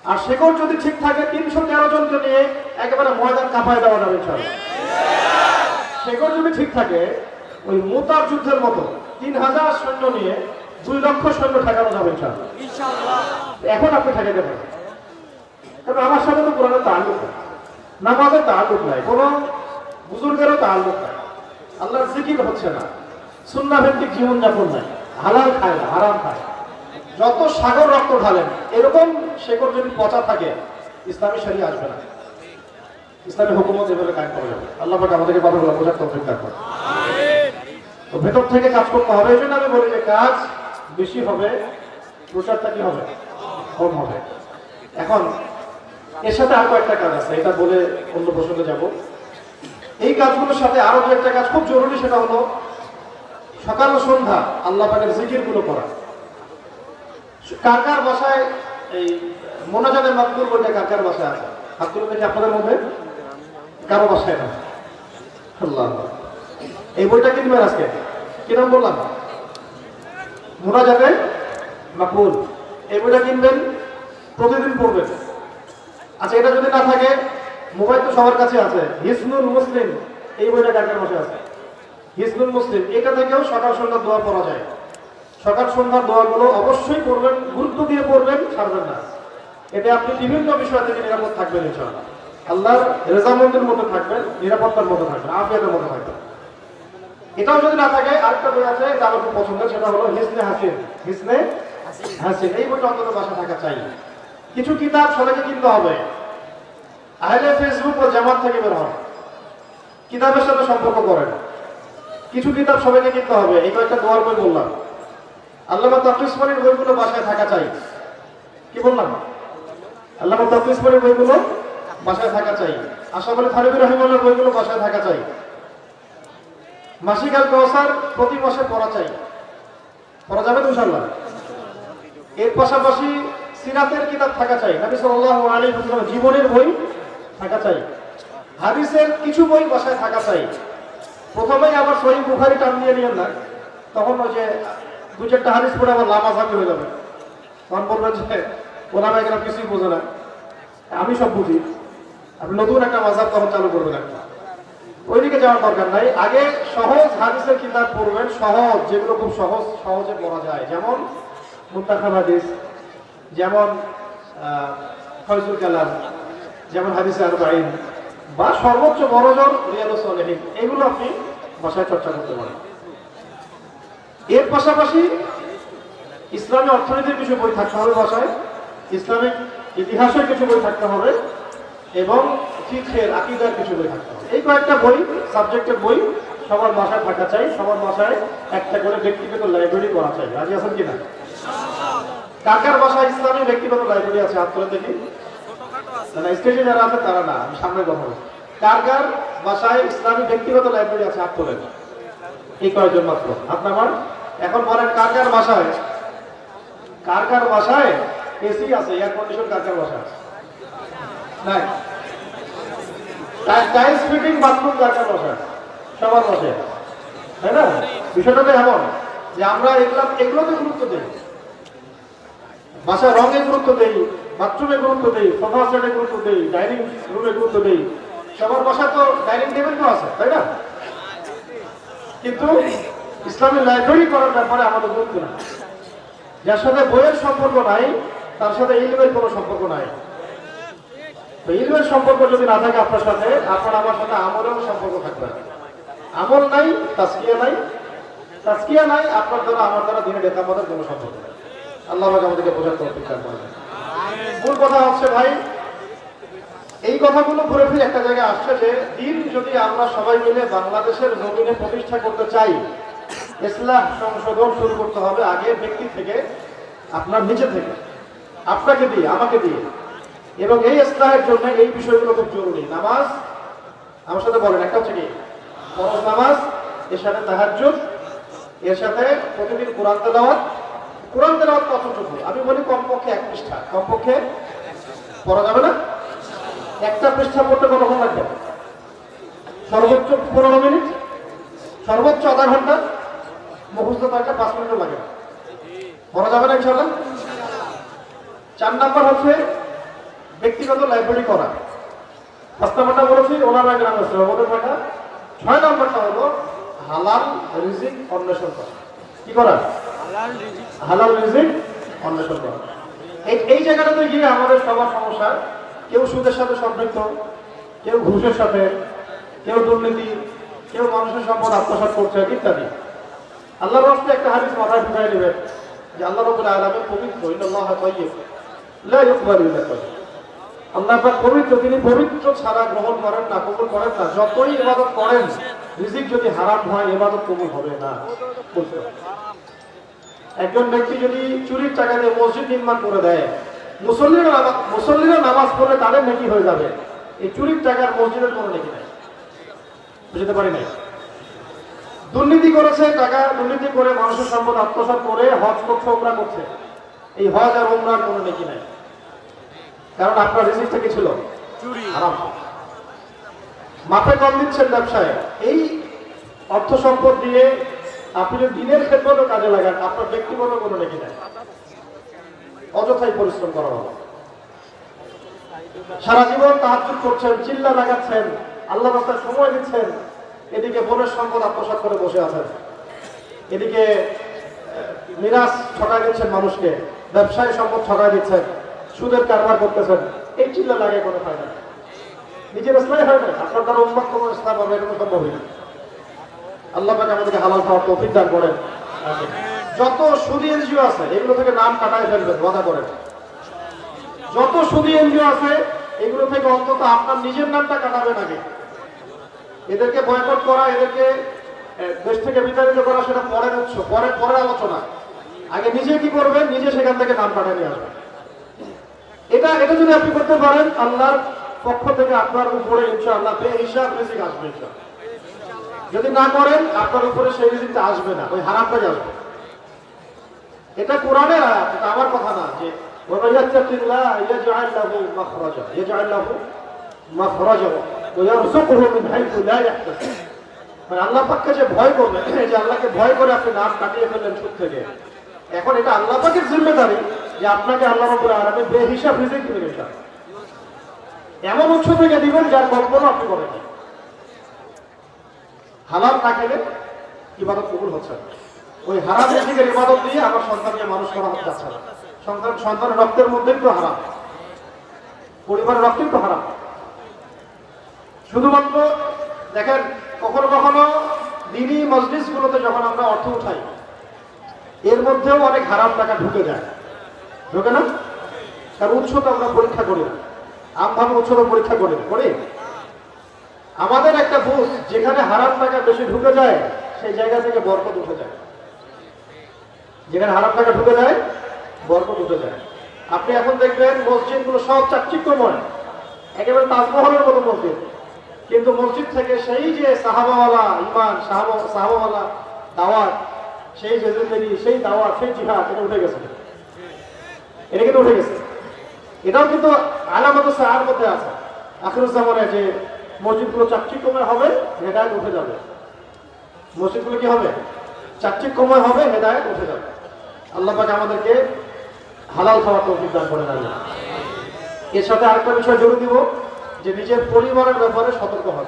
আর শেকড় যদি ঠিক থাকে, 313 জনকে নিয়ে একেবারে ময়দান কাঁপায় দেওয়া যাবে ইনশাআল্লাহ। শেকড় যদি ঠিক থাকে, ওই মুতার যুদ্ধের মতো 3000 সৈন্য নিয়ে 2 লক্ষ সৈন্য ঠেকানো যাবে ইনশাআল্লাহ। এখন আপনি ঠেকাতে পারেন, কারণ আমার সাথে তো কোরআনের তাআল্লুক নাই, নামাজের তাআল্লুক নাই, কোনো বুজুর্গেরও তাআল্লুক নাই, আল্লাহর জিকির হচ্ছে না, সুন্নাহ ভিত্তিক জীবনযাপন নাই, হালাল খায় না, হারাম খায়, যত সাগর রক্ত ঢালেন, এরকম শেকড় যদি পচা থাকে, ইসলামী শরিয়া আসবে না, ইসলামী হুকুমত এভাবে কায়েম করা যাবে। আল্লাহ পাক আমাদেরকে কথাগুলো বোঝার তৌফিক দান করেন। তো ভেতর থেকে কাজ করতে হবে। এই জন্য আমি বলি যে কাজ বেশি হবে, প্রচারটা কি হবে? কম হবে। এখন এর সাথে আরো একটা কাজ আছে, এটা বলে অন্য প্রসঙ্গে যাব। এই কাজগুলোর সাথে আরো যে একটা কাজ খুব জরুরি, সেটা হলো সকাল ও সন্ধ্যা আল্লাহ পাকের জিকিরগুলো করা। কার কার বাসায় এই মোনাজাতের মাকবুল বইটা কার কার বাসায় আছে? হাত তুলে দেখি আপনাদের মধ্যে। কারো বাসায় না? আল্লাহ, এই বইটা কিনবেন আজকে। কি নাম বললাম? মোনাজাতে মাকবুল। এই বইটা কিনবেন, প্রতিদিন পড়বেন। আচ্ছা, এটা যদি না থাকে, মোবাইল তো সবার কাছে আছে, হিসনুল মুসলিম, এই বইটা কার কার বাসায় আছে? হিসনুল মুসলিম, এটা থেকেও সকাল সন্ধ্যা দোয়া পড়া যায়। সকাল সন্ধ্যার দোয়াগুলো অবশ্যই পড়বেন, গুরুত্ব দিয়ে পড়বেন, ছাড়বেন না। এতে আপনি বিভিন্ন বিষয় থেকে নিরাপদ থাকবেন ইনশাআল্লাহ। আল্লাহর রেজামন্দের মধ্যে থাকবেন, নিরাপত্তার মধ্যে থাকবেন, আফিয়াতের মধ্যে থাকবেন। এটাও যদি না থাকে আরেকটা বই আছে, এটা আমার খুব পছন্দের, সেটা হলো হিসনে হাসিন। হিসনে হাসিন, এই বইটা অন্তত বাসা থাকা চাই। কিছু কিতাব সবাইকে কিনতে হবে। আহলে ফেসবুক ও জামাত থেকে বের হন, কিতাবের সাথে সম্পর্ক করেন। কিছু কিতাব সবাইকে কিনতে হবে। এই কয়েকটা দোয়ার বই বললাম। আল্লামা তাকলিস মনির বইগুলো বাসায় থাকা চাই। কি বললাম? আল্লামা তাকলিস মনির বইগুলো বাসায় থাকা চাই। আশরাফ আলী থানভী রাহিমাহুল্লাহর বইগুলো বাসায় থাকা চাই। মাসিক আল কাউসার প্রতি মাসে পড়া চাই। পড়া যাবে তো ইনশাআল্লাহ। এর পাশাপাশি সিরাতের কিতাব থাকা চাই। নবী সাল্লাল্লাহু আলাইহি ওয়াসাল্লামের জীবনের বই থাকা চাই। হাদিসের কিছু বই বাসায় থাকা চাই। প্রথমেই আবার সহিহ বুখারী টান দিয়ে নিয়েন না, তখন ওই যে দু চারটা হাদিস পড়ে আবার লামাঝাবি হয়ে যাবে। তখন বলবেন যে ওনারা এখানে কিছুই বোঝে না, আমি সব বুঝি। আপনি নতুন একটা মাযহাব তখন চালু করবেন একটা, ওইদিকে যাওয়ার দরকার নাই। আগে সহজ হাদিসের কিতাব পড়বেন, সহজ, যেগুলো খুব সহজে পড়া যায়, যেমন মুত্তাখাব হাদিস, যেমন ফয়জুল কালাম, যেমন হাদিসে আরবাঈন, বা সর্বোচ্চ বড়জোর রিয়াদুস সালেহীন, এগুলো আপনি বাসায় চর্চা করতে পারেন। এর পাশাপাশি ইসলামী অর্থনীতির কিছু বই থাকতে হবে বাসায়, ইসলামিক ইতিহাসের কিছু বই থাকতে হবে, এবং ফিকহের আকীদার কিছু বই থাকতে হবে। এই কয়েকটা বই, সাবজেক্টের বই সবার বাসায় থাকা চাই। সবার বাসায় একটা করে ব্যক্তিগত লাইব্রেরি করা চাই। রাজি আছেন কিনা? কার বাসায় ইসলামী ব্যক্তিগত লাইব্রেরি আছে? হাত তুলে দেখি। না, স্টেশনে যারা আছে তারা না, আমি সামনে কথা বলছি। কার বাসায় ইসলামী ব্যক্তিগত লাইব্রেরি আছে? হাত তোলেন। এই কয়েকজন মাত্র। আপনার এখন বলেন কার বাসায় এসি আছে, এয়ার কন্ডিশন কার বাসায় নাই? টাইলস ফিটিং বাথরুম কার বাসায়? সবার বাসায়, তাই না? বিষয়টা তো এমন যে আমরা এগুলোতে গুরুত্ব দিই। বাসায় রঙে গুরুত্ব দেই, বাথরুমে গুরুত্ব দেই, সোফা সেটে গুরুত্ব দেই, ডাইনিং রুমে গুরুত্ব দেই। সবার বাসায় তো ডাইনিং টেবিল তো আছে, তাই না? কিন্তু ইসলামী লাইব্রেরি করার ব্যাপারে আমাদের গুরুত্ব নাই। যার সাথে বইয়ের সম্পর্ক নাই, তার সাথে ইলমের কোনো সম্পর্ক নাই। তো ইলমের সম্পর্ক যদি না থাকে আপনার সাথে, আপনার আমার সাথে আমলের সম্পর্ক থাকবে। আমল নাই, তাজকিয়া নাই, আপনার দ্বারা আমার দ্বারা দিনের একামতের কোনো সম্পর্ক নাই। আল্লাহ আমাদেরকে বোঝার তৌফিক দান করেন। মূল কথা হচ্ছে ভাই, এই কথাগুলো ঘুরে ফিরে একটা জায়গায় আসছে যে দিন যদি আমরা সবাই মিলে বাংলাদেশের জমিনে প্রতিষ্ঠা করতে চাই, ইসলাম সংশোধন শুরু করতে হবে আগে ব্যক্তি থেকে, আপনার নিচে থেকে, আপনাকে দিয়ে, আমাকে দিয়ে। এবং এই ইসলামের জন্য এই বিষয়গুলো খুব জরুরি। নামাজ, আমার সাথে বলেন, একটা হচ্ছে কি ফরজ নামাজ, এর সাথে তাহাজ্জুদ, এর সাথে প্রতিদিন কোরআন তেলাওয়াত। কোরআন তেলাওয়াত কতটুকু? আমি বলি কমপক্ষে 1 পৃষ্ঠা। কমপক্ষে পড়া যাবে না? একটা পৃষ্ঠা পড়তে কতক্ষণ লাগবে? সর্বোচ্চ 15 মিনিট, সর্বোচ্চ আধা ঘন্টা। মুখস্থ কয়েকটা 5 মিনিটও লাগে। পড়া যাবে না ইনশাআল্লাহ। 4 নাম্বার হচ্ছে ব্যক্তিগত লাইব্রেরি করা। 5 নাম্বারটা বলেছি ওনারা গ্রাম আছে, ওদের কয়টা? 6 নাম্বারটা হলো হালাল রিজিক অন্বেষণ করা। কি করা? হালাল রিজিক অন্বেষণ করা। এই জায়গাটাতে গিয়ে আমাদের সবার সমস্যা। কেউ সুদের সাথে সম্পৃক্ত, কেউ ঘুষের সাথে, কেউ দুর্নীতি, কেউ মানুষের সম্পদ আত্মসাৎ করছে ইত্যাদি। আল্লাহর রাস্তায় একটা হাদিস মাথায় ঢুকাই নেবেন যে আল্লাহ রাব্বুল আলামিন পবিত্র, ইন্নাল্লাহা তাইয়্যিব লা ইকবালু ইল্লা তাইয়্যিব। আল্লাহ পাক পবিত্র, তিনি পবিত্র ছাড়া গ্রহণ করেন না, কবুল করেন না। যতই ইবাদত করেন, রিজিক যদি হারাম হয় ইবাদত কবুল হবে না। একজন ব্যক্তি যদি চুরির টাকা দিয়ে মসজিদ নির্মাণ করে দেয়, মুসল্লিরা নামাজ পড়লে তাদের নেকি হয়ে যাবে। এই চুরির টাকার মসজিদের কোনো নেকি নাই। বুঝতে পারি নাই। দুর্নীতি করেছে, টাকা দুর্নীতি করে মানুষের সম্পদ আত্মসাৎ করে হজ করছে, উমরা করছে, এই হজ আর উমরার কোনো নেকি নাই। কারণ আপনার রিজিকটা কি ছিল? হারাম। মাপে কম দিচ্ছেন ব্যবসায়। এই অর্থ সম্পদ দিয়ে আপনি যদি দিনের ক্ষেত্রেও কাজে লাগান, আপনার ব্যক্তিগত কোনো নেকি নাই। অযথাই পরিশ্রম করা হবে। সারা জীবন তাহাজ্জুদ করছেন, চিল্লা লাগাচ্ছেন, আল্লাহর রাস্তায় সময় দিচ্ছেন, এদিকে বোনের সম্পদ আত্মসাৎ করে বসে আছেন, এদিকে মিরাজ ঠকাই দিচ্ছেন মানুষকে, ব্যবসায়ী সম্পদ ঠকাই দিচ্ছেন, সুদের কারবার করতেছেন। এই চিল্লা লাগে কোনো ফায়দা নেই। নিজের ইসলামই হয় না, আপনার দ্বারা উম্মত কোনো ইসলাম হবে এটা সম্ভব হয় না। আল্লাহ পাক আমাদেরকে হালাল খাওয়ার তৌফিক দান করেন। যত সুদী এনজিও আছে এগুলো থেকে নাম কাটায় ফেলবেন, ওয়াদা করেন। যত সুদী এনজিও আছে এগুলো থেকে অন্তত আপনার নিজের নামটা কাটাবেন আগে। এদেরকে বয়কট করা, এদেরকে দেশ থেকে বিতাড়িত করা সেটা পরের উৎস, পরের আলোচনা। আগে নিজে কি করবেন, নিজে সেখান থেকে নাম কাটিয়ে নিয়ে আসবেন। এটা যদি আপনি করতে পারেন, আল্লাহর পক্ষ থেকে আপনার উপরে ইনশাআল্লাহ বেহিসাব রিজিক আসবে ইনশাআল্লাহ। যদি না করেন আপনার উপরে সেই রিজিকটা আসবে না, ওই হারামটাই আসবে। এটা কোরআনের আয়াত, এটা আমার কথা না। যে ওয়াইয়াত্তাকিল্লাহ ইয়াজআল লাহু মাখরাজা, ইয়াজআল লাহু মাখরাজা ওয়া ইয়ারযুকুহু মিন হাইথু লা ইয়াহতাসিব। মানে আল্লাহ পাককে যে ভয় করবেন, যে আল্লাহকে ভয় করে আপনি নাম কাটিয়ে ফেললেন সুদ থেকে, এখন এটা আল্লাহ পাকের জিম্মেদারি যে আপনাকে আল্লাহ রাব্বুল আলামিন বেহিসাব রিজিক দিবেন ইনশাআল্লাহ। এমন উৎস থেকে দিবেন যার কল্পনা আপনি করেন। হালাল না খেলে ইবাদত কবুল হচ্ছে না। ওই হারাম রিজিকের ইবাদত দিয়ে আমার সন্তানকে মানুষ করা যাচ্ছে না। সন্তানের রক্তের মধ্যেই তো হারাম, পরিবারের রক্তেই তো হারাম। শুধুমাত্র দেখেন, কখনো কখনো দ্বীনি মজলিসগুলোতে যখন আমরা অর্থ উঠাই, এর মধ্যেও অনেক হারাম টাকা ঢুকে যায়, ঢুকে না? তার উৎস তো আমরা পরীক্ষা করি না, আমভাবে উৎস তো পরীক্ষা করি আমাদের একটা বুঝ, যেখানে হারাম টাকা বেশি ঢুকে যায় সেই জায়গা থেকে বরকত উঠে যায়। যেখানে হারাম টাকা ঢুকে যায় বরকত উঠে যায়। আপনি এখন দেখবেন মসজিদগুলো সব চাকচিক্যময়, একেবারে তাজমহলের মতো মসজিদ, কিন্তু মসজিদ থেকে সেই যে সাহাবাওয়ালা ইমান, সাহাবাওয়ালা দাওয়াত, সেই যে জিন্দেগি, সেই দাওয়াত, সেই জিহাদ, এটা উঠে গেছে। এটা কিন্তু উঠে গেছে। এটাও কিন্তু আলামত সাহার মধ্যে আছে। আখিরুজ্জামানে যে মসজিদগুলো চাকচিক্যময় হবে, হেদায়েত উঠে যাবে। মসজিদগুলো কি হবে? চাকচিক্যময় হবে, হেদায়েত উঠে যাবে। আল্লাহ পাক আমাদেরকে হালাল খাওয়ার তৌফিক দান করেন। আল্লাহ। এর সাথে আরেকটা বিষয় জোর দিব, যে নিজের পরিবারের ব্যাপারে সতর্ক হন।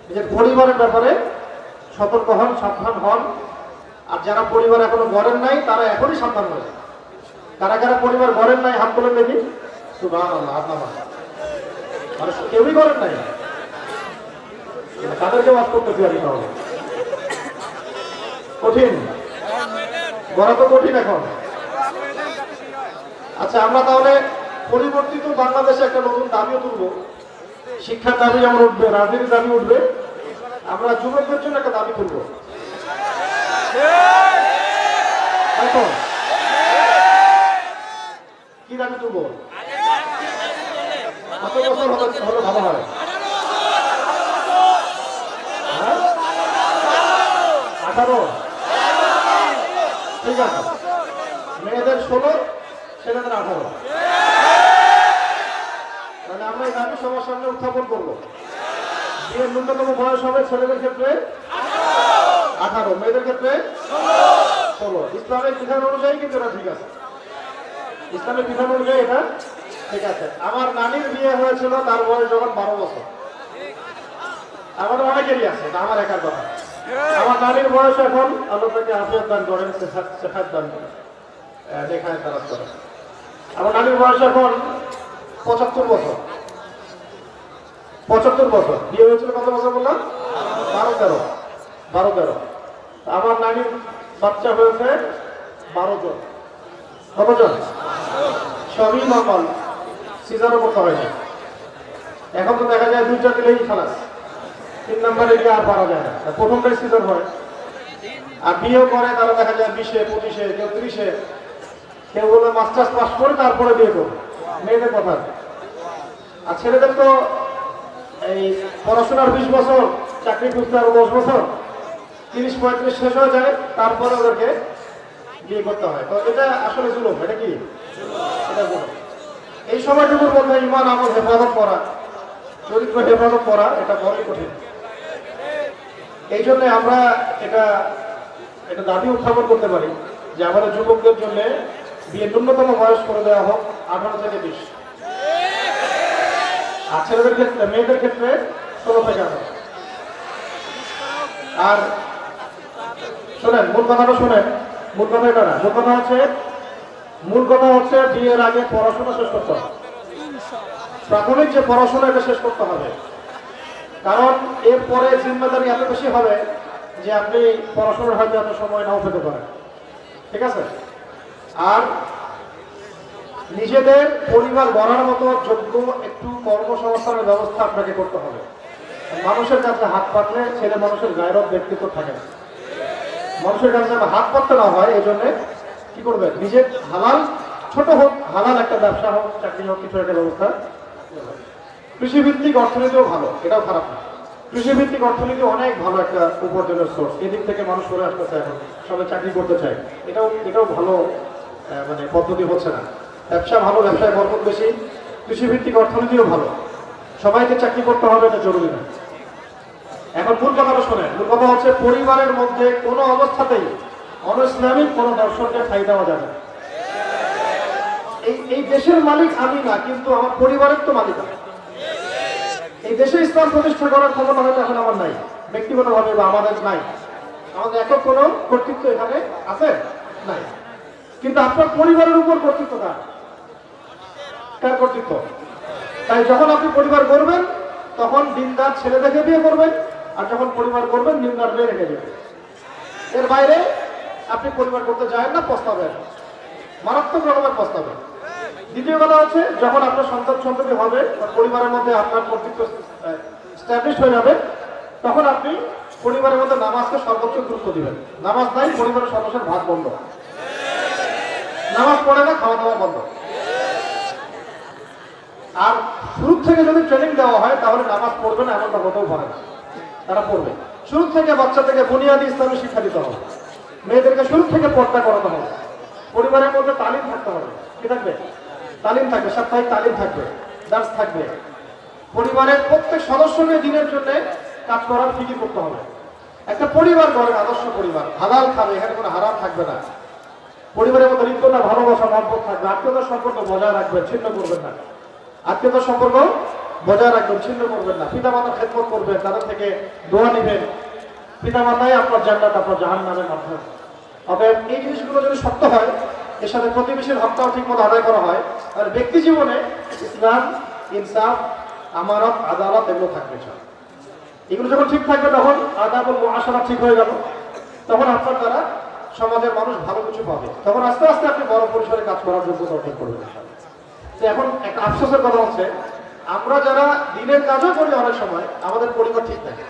নিজের পরিবারের ব্যাপারে সতর্ক হন, সাবধান হন। আর যারা পরিবার এখনো গড়েন নাই, তারা এখনই সাবধান হয়ে। কারা কারা পরিবার গড়েন নাই হাত তোলেন দেখি। সুবহানাল্লাহ, হাত নামান। মানে কেউই গড়েন নাই, তাদেরকে ওয়াজ করতেছি আর তাহলে কঠিন, গড়া তো কঠিন এখন। আচ্ছা, আমরা তাহলে পরিবর্তিত বাংলাদেশে একটা নতুন দাবিও তুলব। শিক্ষার দাবি যেমন উঠবে, রাজনীতির দাবি উঠবে, আমরা যুবকদের জন্য একটা দাবি তুলব। কি দাবি তুলব? কত বছর হলে ভালো হয়? 18? ঠিক আছে, মেয়েদের 16, ছেলেদের 18। তাহলে আমরা এই দাবি সবার সামনে উত্থাপন করবো। বিয়ের ন্যূনতম বয়স হবে ছেলেদের ক্ষেত্রে 18, মেয়েদের ক্ষেত্রে 16। ইসলামের বিধান অনুযায়ী কিন্তু এটা ঠিক আছে। ইসলামের বিধান অনুযায়ী এটা ঠিক আছে। আমার নানির বিয়ে হয়েছিল, তার বয়স যখন 12 বছর। আমাদের অনেকেরই আছে, এটা আমার একার কথা। আমার নানির বয়স এখন, আল্লাহ তাকে আফিয়ত দান করেন, সেহাত দান করেন, দেখায় তারাত করেন। আমার নানির বয়স এখন 75 বছর। 75 বছর। বিয়ে হয়েছিল কত বছর বললাম? 12-13। আমার নানির বাচ্চা হয়েছে 12 জন। কতজন? সবই নর্মাল, সিজারও করতে হয়নি। এখন তো দেখা যায় 2টা দিলেই খালাস, 3 নম্বরে গিয়ে আর পারা যায় না। প্রথমটাই সিজার হয়। আর বিয়েও করে তারা দেখা যায় 20-এ, 25-এ, কেউ 30-এ, কেউ বলে মাস্টার্স পাস করে তারপরে বিয়ে করবে। মেয়েদের কথা। আর ছেলেদের তো এই পড়াশোনার 20 বছর, চাকরি খুঁজতে আরো 10 বছর, 30-35 শেষ হয়ে যায়, তারপরে ওদেরকে বিয়ে করতে হয়। তো এটা আসলে জুলুম। এটা কি? এটা জুলুম। এই সময়টুকুর মধ্যে ইমান আমল হেফাজত করা, চরিত্র হেফাজত করা, এটা বড়ই কঠিন। এই জন্য আমরা এটা দাবি উত্থাপন করতে পারি যে আমাদের যুবকদের জন্য বিয়ের ন্যূনতম বয়স করে দেওয়া হোক 18 থেকে 20। আর ছেলেদের ক্ষেত্রে, মেয়েদের ক্ষেত্রে 16 থেকে 18। আর শোনেন, মূল কথাটা শোনেন। মূল কথা এটা না, মূল কথা হচ্ছে বিয়ের আগে পড়াশোনা শেষ করতে হবে। প্রাথমিক যে পড়াশোনা, এটা শেষ করতে হবে। কারণ এরপরে জিম্মেদারি এত বেশি হবে, যে আপনি পড়াশোনার হয়তো এত সময় নাও পেতে পারেন, ঠিক আছে? আর নিজেদের পরিবার গড়ার মতো যোগ্য একটু কর্মসংস্থানের ব্যবস্থা আপনাকে করতে হবে। মানুষের কাছে হাত পাতলে ছেলে মানুষের গায়রত ব্যক্তিত্ব থাকে না। মানুষের কাছে যেন হাত পাততে না হয়, এই জন্য কি করবেন, নিজের হালাল, ছোট হোক হালাল একটা ব্যবসা হোক, চাকরি হোক, কিছু একটা ব্যবস্থা। কৃষিভিত্তিক অর্থনীতিও ভালো, এটাও খারাপ না। কৃষিভিত্তিক অর্থনীতি অনেক ভালো একটা উপার্জনের সোর্স। এদিক থেকে মানুষ করে আসতেছে, এখন সবাই চাকরি করতে চায়, এটাও ভালো মানে পদ্ধতি হচ্ছে না। ব্যবসা ভালো, ব্যবসায় বরকত বেশি। কৃষিভিত্তিক অর্থনীতিও ভালো, সবাইকে চাকরি করতে হবে এটা জরুরি না। এখন মূল কথাটা শোনেন, মূল কথা হচ্ছে পরিবারের মধ্যে কোনো অবস্থাতেই অনইসলামিক কোনো দর্শনকে ঠাঁই দেওয়া যাবে না। এই দেশের মালিক আমি না, কিন্তু আমার পরিবারের তো মালিক আমি। এই দেশে ইসলাম প্রতিষ্ঠা করার ক্ষমতা হয়তো এখন আমার নাই, ব্যক্তিগতভাবে বা আমাদের নাই, আমাদের একক কোনো কর্তৃত্ব এখানে আছে নাই, কিন্তু আপনার পরিবারের উপর কর্তৃত্ব কার কর্তৃত্ব? তাই যখন আপনি পরিবার করবেন তখন দিনদার ছেলে দেখে বিয়ে করবেন, আর যখন পরিবার করবেন দিনদার মেয়ে রেখে দেবেন। এর বাইরে আপনি পরিবার করতে যায় না, পস্তাবেন, মারাত্মক রকমের পস্তাবেন। দ্বিতীয় কথা হচ্ছে, যখন আপনার সন্ততি হবে, পরিবারের মধ্যে আপনার কর্তৃত্ব স্ট্যাবলিশ হয়ে যাবে, তখন আপনি পরিবারের মধ্যে নামাজকে সর্বোচ্চ গুরুত্ব দিবেন। নামাজ নাই, পরিবারের সদস্যের ভাত বন্ধ, নামাজ পড়ে না, খাওয়া দাওয়া বন্ধ। আর শুরু থেকে যদি ট্রেনিং দেওয়া হয় তাহলে নামাজ পড়বে না এমনটা হতেও পারে না, তারা পড়বে। শুরু থেকে বাচ্চা থেকে বুনিয়াদি ইসলামী শিক্ষা দিতে হবে, মেয়েদেরকে শুরু থেকে পর্দা করাতে হবে, পরিবারের মধ্যে তালিম থাকতে হবে। কি থাকবে? তালিম থাকবে, সাপ্তাহিক তালিম থাকবে, দার্স থাকবে। পরিবারের প্রত্যেক সদস্যকে দিনের জন্য কাজ করার ফিকির করতে হবে। একটা পরিবার গড়ে, আদর্শ পরিবার, হালাল খাবে, এখানে কোনো হারাম থাকবে না। পরিবারের মধ্যে হৃদ্যতা, ভালোবাসা, মহব্বত থাকবে। আত্মীয়তার সম্পর্ক বজায় রাখবেন, ছিন্ন করবেন না। আত্মীয়তার সম্পর্ক বজায় রাখবেন, ছিন্ন করবেন না। পিতা মাতার খেদমত করবেন, তাদের থেকে দোয়া নেবেন। পিতা মাতাই আপনার জান্নাত, আপনার জাহান্নামের মাধ্যমে। অতএব এই জিনিসগুলো যদি সত্য হয়, এর সাথে প্রতিবেশীর হকটাও ঠিক মতো আদায় করা হয়, আর ব্যক্তি জীবনে ইসলাম, ইনসাফ, আমানত, আদালত এগুলো থাকবে। এগুলো যখন ঠিক থাকবে তখন আদাব ও মুআশারা ঠিক হয়ে গেল, তখন আপনার দ্বারা সমাজের মানুষ ভালো কিছু পাবে, তখন আস্তে আস্তে আপনি বড় পরিসরে কাজ করার যোগ্যতা অর্জন করবেন। তো এখন একটা আফসোসের কথা হচ্ছে, আমরা যারা দিনের কাজও করি অনেক সময় আমাদের পরিবার ঠিক থাকে,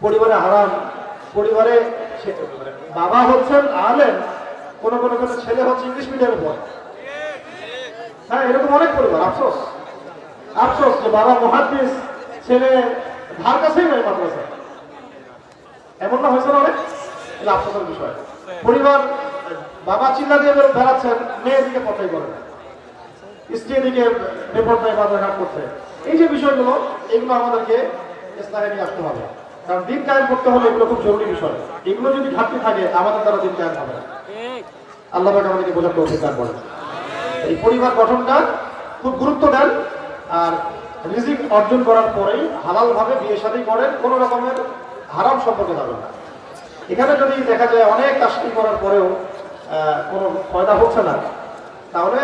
পরিবারে হারাম, পরিবারে বাবা হচ্ছেন আলেম, কোনো ছেলে হচ্ছে ইংলিশ মিডিয়ামে পড়ে। হ্যাঁ, এরকম অনেক পরিবার। আফসোস যে বাবা মুহাদ্দিস, ছেলে ধার কাছেই নয় মাদ্রাসা, এমন না হয়েছে না অনেক? এটা আফসোসের বিষয়। পরিবার বাবা চিল্লা দিয়ে বেড়াচ্ছেন, মেয়ের দিকে কথাই করে না, স্ত্রী দিকে বেপরদায় বাজারঘাট করছে। এই যে বিষয়গুলো, এগুলো আমাদেরকে ইসলামে নিয়ে আসতে হবে, কারণ দিন কায়েম করতে হলে এগুলো খুব জরুরি বিষয়। এগুলো যদি ঘাটতি থাকে আমাদের দ্বারা দিন কায়েম হবে না। আল্লাহ পাক আমাদেরকে বোঝার তৌফিক দান করেন। এই পরিবার গঠনটা খুব গুরুত্ব দেন, আর রিজিক অর্জন করার পরেই হালাল ভাবে বিয়ে শাদী করেন, কোনো রকমের হারাম সম্পর্কে যাবেন না। এখানে যদি দেখা যায় অনেক কাজটি করার পরেও কোনো ফায়দা হচ্ছে না, তাহলে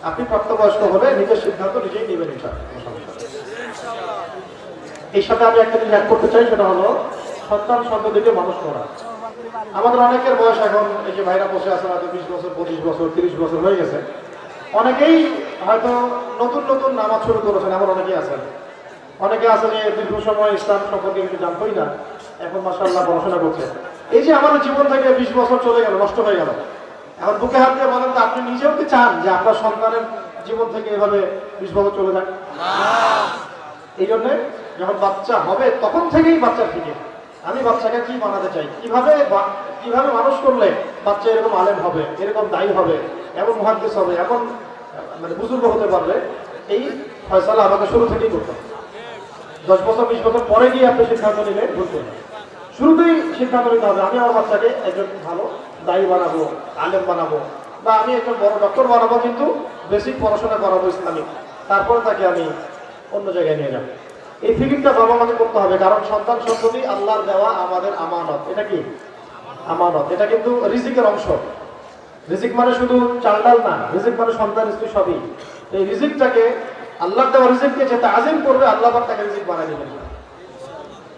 আপনি প্রাপ্তবয়স্ক হলে নিজের সিদ্ধান্ত নিজেই নেবেন। এই সাথে আমি একটা জিনিস অ্যাড করতে চাই, সেটা হলো সন্তান সন্ততিকে মানুষ করা। আমাদের অনেকের বয়স এখন, এই যে ভাইরা বসে আছে, হয়তো 20 বছর, 25 বছর, 30 বছর হয়ে গেছে। অনেকেই হয়তো নতুন নামাজ শুরু করেছেন, এমন অনেকেই আছেন। অনেকে আছে যে দীর্ঘ সময় ইসলাম সম্পর্কে কিছু জানতোই না, এখন মাশাআল্লাহ পড়াশোনা করছে। এই যে আমাদের জীবন থেকে 20 বছর চলে গেল, নষ্ট হয়ে গেল। এখন বুকে হাত দিয়ে বলেন তো, আপনি নিজেও কি চান যে আপনার সন্তানের জীবন থেকে এভাবে 20 বছর চলে যাক? এই জন্যে যখন বাচ্চা হবে তখন থেকেই বাচ্চার ফিকির, আমি বাচ্চাকে কি বানাতে চাই, কিভাবে মানুষ করলে বাচ্চা এরকম আলেম হবে, এরকম দায়ী হবে, এমন মুহাদ্দিস হবে, এমন মানে বুজুর্গ হতে পারবে। এই ফয়সালা আমাকে শুরু থেকেই করতে হবে। 10 বছর 20 বছর পরে গিয়ে আপনি সিদ্ধান্ত নিলে ভুল করবেন। শুরুতেই সিদ্ধান্ত নিতে হবে, আমি আমার বাচ্চাকে একজন ভালো দায়ী বানাবো, আলেম বানাবো, বা আমি একজন বড় ডক্টর বানাবো, কিন্তু বেসিক পড়াশোনা করাবো ইসলামিক, তারপরে তাকে আমি অন্য জায়গায় নিয়ে যাবো। এই ফিকিরটা বাবা মাকে করতে হবে, কারণ সন্তান সন্ততি আল্লাহর দেওয়া আমাদের আমানত। এটা কি আমানত? এটা কিন্তু রিজিকের অংশ। রিজিক মানে শুধু চাল ডাল না, রিজিক মানে সন্তান, স্ত্রী, সবই। এই রিজিকটাকে, আল্লাহর দেওয়া রিজিককে যে তাজিম করবে, আল্লাহ পাক তাকে রিজিক বানায় দেবেন।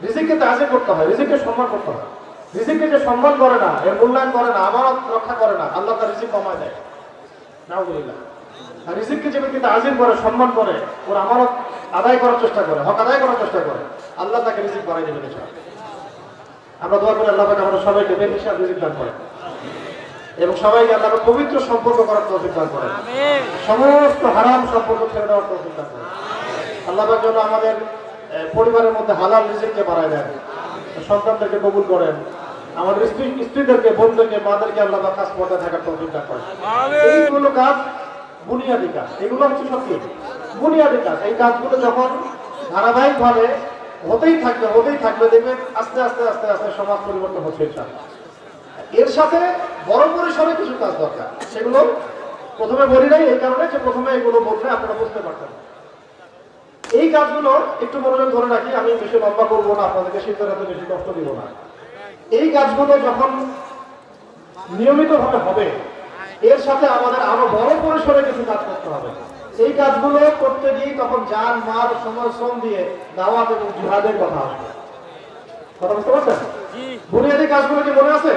রিজিককে তাজিম করতে হয়, রিজিককে সম্মান করতে হয়। রিজিককে যে সম্মান করে না, এর মূল্যায়ন করে না, আমানত রক্ষা করে না, আল্লাহ তার রিজিক কমায় দেয়। নাউযুবিল্লাহ। আর রিজিককে যে ব্যক্তি তাজিম করে, সম্মান করে, ওর আমানত আদায় করার চেষ্টা করে, হক আদায় করার চেষ্টা করে, আল্লাহ তাকে রিজিক বাড়াই দেবেন ইনশাআল্লাহ। আমরা দোয়া করি আল্লাহ পাক আমাদের সবাইকে বেনিশান রিজিক দান করেন এবং সবাইকে আল্লাহ পাক পবিত্র সম্পর্ক করার তৌফিক দান করেন। আমিন। সমস্ত হারাম সম্পর্ক ছেড়ে দেওয়ার তৌফিক দান করেন। আল্লাহ পাক যেন আমাদের পরিবারের মধ্যে হালাল রিজিককে বাড়ায় দেন, সন্তানদেরকে কবুল করেন, আমাদের স্ত্রীদেরকে, বোনদেরকে, মাদেরকে আল্লাহ পাক কাজ করতে থাকার তৌফিক দান করেন। এইগুলো কাজ বুনিয়াদি কাজ, এগুলো হচ্ছে সব কি বুনিয়াদি কাজ। এই কাজগুলো যখন ধারাবাহিকভাবে হতেই থাকবে দেখবেন আস্তে আস্তে আস্তে আস্তে সমাজ পরিবর্তন হচ্ছে ইনশাআল্লাহ। এর সাথে বড় পরিসরে কিছু কাজ দরকার, সেগুলো প্রথমে বলি নাই এই কারণে যে প্রথমে এগুলো বললে আপনারা বুঝতে পারতেন। এই কাজগুলো একটু মনোযোগ ধরে রাখি, আমি বেশি লম্বা করবো না, আপনাদেরকে শীতের রাতে বেশি কষ্ট দিব না। এই কাজগুলো যখন নিয়মিতভাবে হবে, এর সাথে আমাদের আরো বড় পরিসরে কিছু কাজ করতে হবে। এই কাজগুলো করতে গিয়ে তখন জান মাল সময় শ্রম দিয়ে দাওয়াত এবং জিহাদের কথা আসবে। কথা বুঝতে পারছেন? বুনিয়াদি কাজগুলো কি মনে আছে?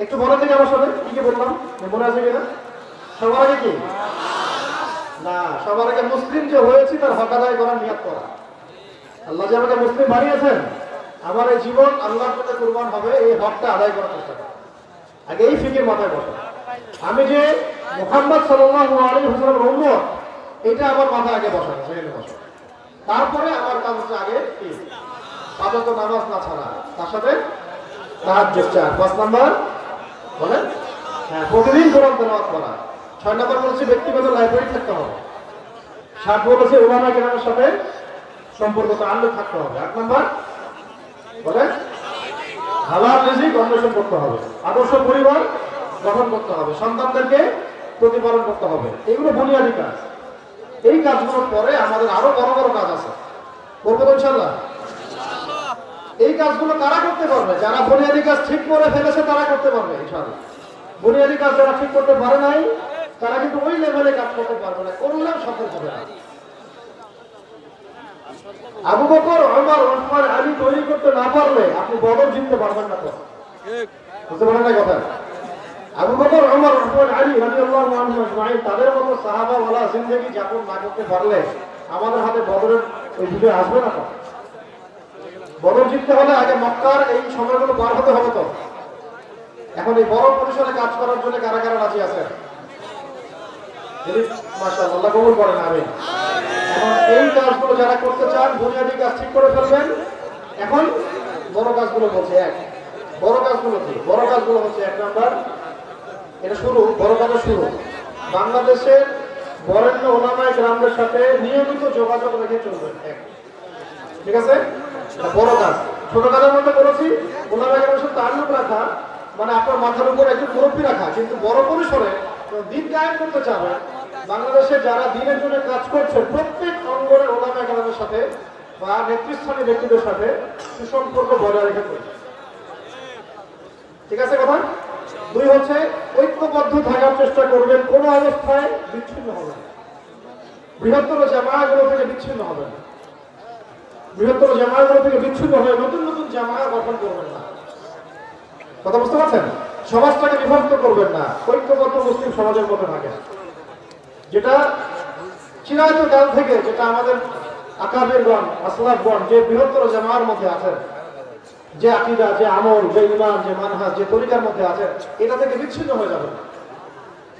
একটু মনে থেকে আমার সাথে কি কি বললাম মনে আছে কিনা? সবার আগে কি না, সবার আগে মুসলিম যে হয়েছি তার হক আদায় করার নিয়ত করা। আল্লাহ যে আমাকে মুসলিম বানিয়েছেন, আমার এই জীবন আল্লাহর জন্য কুরবান হবে, এই হকটা আদায় করার চেষ্টা করা। আগে এই ফিকির মাথায় বসে, আমি যে মুহাম্মদ সাল্লাল্লাহু আলাইহি ওয়াসাল্লামের উম্মত, এটা আমার মাথায় আগে বসানো, সেখানে বসে। তারপরে আমার কাজ হচ্ছে আগে কি পাঁচ ওয়াক্ত নামাজ না ছাড়া, তার সাথে তাহাজ্জুদ 4, 5 নাম্বার বলেন হ্যাঁ প্রতিদিন কোরআন তেলাওয়াত করা, 6 নাম্বার বলছি ব্যক্তিগত লাইব্রেরি থাকতে হবে, 7 বলেছে উলামা কেরামের সাথে সম্পর্ক তাআল্লুক থাকতে হবে, 8 নাম্বার বলেন হালাল রিজিক অন্বেষণ করতে হবে, আদর্শ পরিবার গঠন করতে হবে, সন্তানদেরকে প্রতিপালন করতে হবে। এগুলো বুনিয়াদি কাজ। এই কাজগুলোর পরে আমাদের আরো বড় বড় কাজ আছে, করবো তো ইনশাআল্লাহ। এই কাজগুলো কারা করতে পারবে? যারা বুনিয়াদি কাজ ঠিক করে ফেলেছে তারা করতে পারবে ইনশাআল্লাহ। বুনিয়াদি কাজ যারা ঠিক করতে পারে নাই তারা কিন্তু ওই লেভেলে কাজ করতে পারবে না, করলেও সফল হবে না। আবু বকর, ওমর, ওসমান, আলী তৈরি করতে না পারলে আপনি বদর জিততে পারবেন না। তো বুঝতে পারেন না কথা? আবু বকর, ওমর, ওসমান, আলী রাদিয়াল্লাহু আনহুম আজমাইন তাদের মতো সাহাবা ওয়ালা জিন্দেগি যাপন না করতে পারলে আমাদের হাতে বদরের ওই বিজয় আসবে না। তো বদর জিততে হলে আগে মক্কার এই সময়গুলো পার হতে হবে। তো এখন এই বড় পরিসরে কাজ করার জন্য কারা কারা রাজি আছে? মাশাআল্লাহ, আল্লাহ কবুল করেন। আমিন। এখন এই কাজগুলো যারা করতে চান বুনিয়াদি কাজ ঠিক করে ফেলবেন। এখন বড় কাজগুলো বলছে, বড় কাজগুলো কি? বড় কাজগুলো হচ্ছে 1 নাম্বার, এটা শুরু, বড় কাজের শুরু বাংলাদেশের বরেণ্য ওলামায়ে কেরামদের সাথে নিয়মিত যোগাযোগ রেখে চলবেন। ঠিক আছে? বড় কাজ। ছোট কাজের মধ্যে বলেছি ওলামায়ে কেরামদের সাথে তাল্লুক রাখা, মানে আপনার মাথার উপর একটু মুরব্বি রাখা, কিন্তু বড় পরিসরে দিন কায়েম করতে চাবে বাংলাদেশে যারা দিনের জন্য কাজ করছে প্রত্যেক অঙ্গনের ওলামায়ে কেরামের সাথে বা নেতৃস্থানীয় ব্যক্তিদের সাথে সুসম্পর্ক বজায় রেখে চলছে। ঠিক আছে কথা? 2 হচ্ছে ঐক্যবদ্ধ থাকার চেষ্টা করবেন, কোন অবস্থায় বিচ্ছিন্ন হবে না। বৃহত্তর জামায়াতগুলো থেকে বিচ্ছিন্ন হবে না, বৃহত্তর জামায়াতগুলো থেকে বিচ্ছিন্ন হয়ে নতুন নতুন জামায়াত গঠন করবেন না। কথা বুঝতে পারছেন? সমাজটাকে বিভক্ত করবেন না, ঐক্যবদ্ধ মুসলিম সমাজের মধ্যে থাকেন। যেটা চিরায়ত কাল থেকে যেটা আমাদের আকাবেরগণ, আসলাফগণ যে বৃহত্তর জামায়ার মধ্যে আছেন, যে আকীদা, যে আমল, যে ঈমান, যে মানহাজ, যে তরিকার মধ্যে আছেন, এটা থেকে বিচ্ছিন্ন হয়ে যাবে।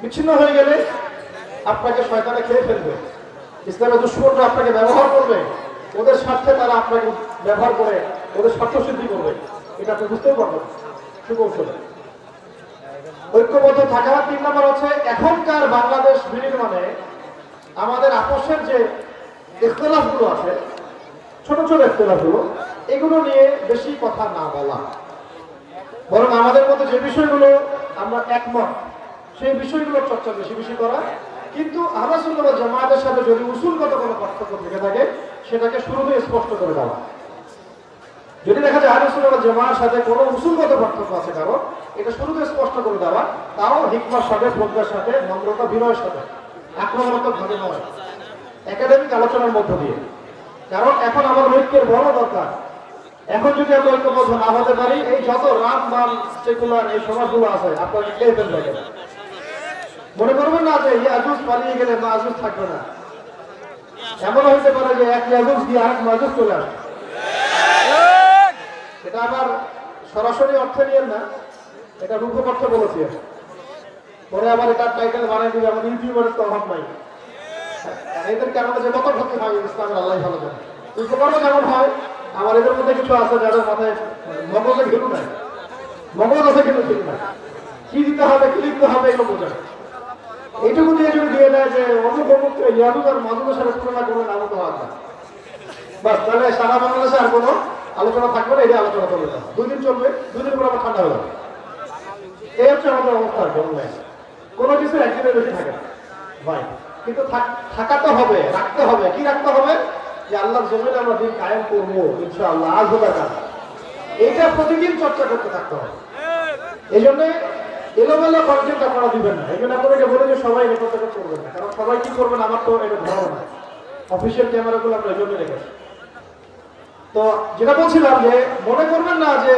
বিচ্ছিন্ন হয়ে গেলে আপনাকে শয়তানে খেয়ে ফেলবে, ইসলামের দুশমনরা আপনাকে ব্যবহার করবে, ওদের স্বার্থে তারা আপনাকে ব্যবহার করে ওদের স্বার্থ সিদ্ধি করবে। এটা আপনি বুঝতেও পারবেন সুকৌশলে। ঐক্যবদ্ধ থাকা। 3 নম্বর হচ্ছে এখনকার বাংলাদেশ বিনির্মাণে আমাদের আপোষের যে ইখতিলাফগুলো আছে, ছোট ছোট ইখতিলাফগুলো, এগুলো নিয়ে বেশি কথা না বলা, বরং আমাদের মধ্যে যে বিষয়গুলো আমরা একমত সেই বিষয়গুলোর চর্চা বেশি বেশি করা। কিন্তু আহলে সুন্নাত ওয়াল জামায়াতের সাথে যদি উসুলগত কোনো পার্থক্য থেকে থাকে সেটাকে শুরুতেই স্পষ্ট করে দেওয়া। যদি দেখা যায় আহলে সুন্নাত ওয়াল জামায়াতের সাথে কোনো উসুলগত পার্থক্য আছে কারো, এটা শুরুতে স্পষ্ট করে দেওয়া, তাও হিকমার সাথে, প্রজ্ঞার সাথে, নম্রতা, বিনয়ের সাথে, আক্রমণাত্মক ভাবে নয়, একাডেমিক আলোচনার মধ্য দিয়ে। কারণ এখন আমার ঐক্যের বড় দরকার। এখন যদি আমরা ঐক্যবদ্ধ না হতে পারি, এই যত রাম বাম সেকুলার এই সমাজগুলো আছে আপনাকে খেয়ে ফেলবে। মনে করবেন না যে ইয়াজুজ পালিয়ে গেলে মাজুজ থাকবে না। এমন হইতে পারে যে এক ইয়াজুজ দিয়ে আরেক মাজুজ চলে আসবে। এটা আবার সরাসরি অর্থে নিয়ে না, এটা রূপক অর্থে বলেছি। পরে আবার এটা টাইটেল বানিয়ে দিবে আমাদের ইউটিউবারের তো অভাব নাই। এদের কারণে যে কত ক্ষতি হয় ইসলামের আল্লাহ ভালো জানে। উপকরণ যেমন হয়, আমার এদের মধ্যে কিছু আছে যাদের মাথায় মগজে ঘিরু নাই, মগজ আছে কিন্তু ঠিক নাই, কি দিতে হবে কি লিখতে হবে এগুলো বোঝা। এইটুকু দিয়ে যদি দিয়ে দেয় যে অমুক অমুক ইয়াদুদ আর মাজুদের সাথে তুলনা করে নাম তো হওয়া যায়, বাস তাহলে সারা বাংলাদেশে আর কোনো আলোচনা থাকবে না। এই আলোচনা চলবে না, 2 দিন চলবে, 2 দিন পর আবার ঠান্ডা হয়ে যাবে। এই হচ্ছে আমাদের অবস্থা। কোনো কিছু একদিনের বেশি থাকে না ভাই, কিন্তু থাকাতে হবে, রাখতে হবে। কি রাখতে হবে? যে আল্লাহর জমিনে আমরা দিন কায়েম করবো ইনশাআল্লাহ, আজ হোক না। এইটা প্রতিদিন চর্চা করতে থাকতে হবে। এই জন্য এলোমেলো কন্টেন্ট আপনারা দিবেন না। এই জন্য আপনাদেরকে বলে যে সবাই রেকর্ড করবেন না, কারণ সবাই কি করবেন আমার তো এটা ধারণা নাই। অফিসিয়াল ক্যামেরাগুলো আমরা এই জন্য রেখেছি। তো যেটা বলছিলাম যে মনে করবেন না যে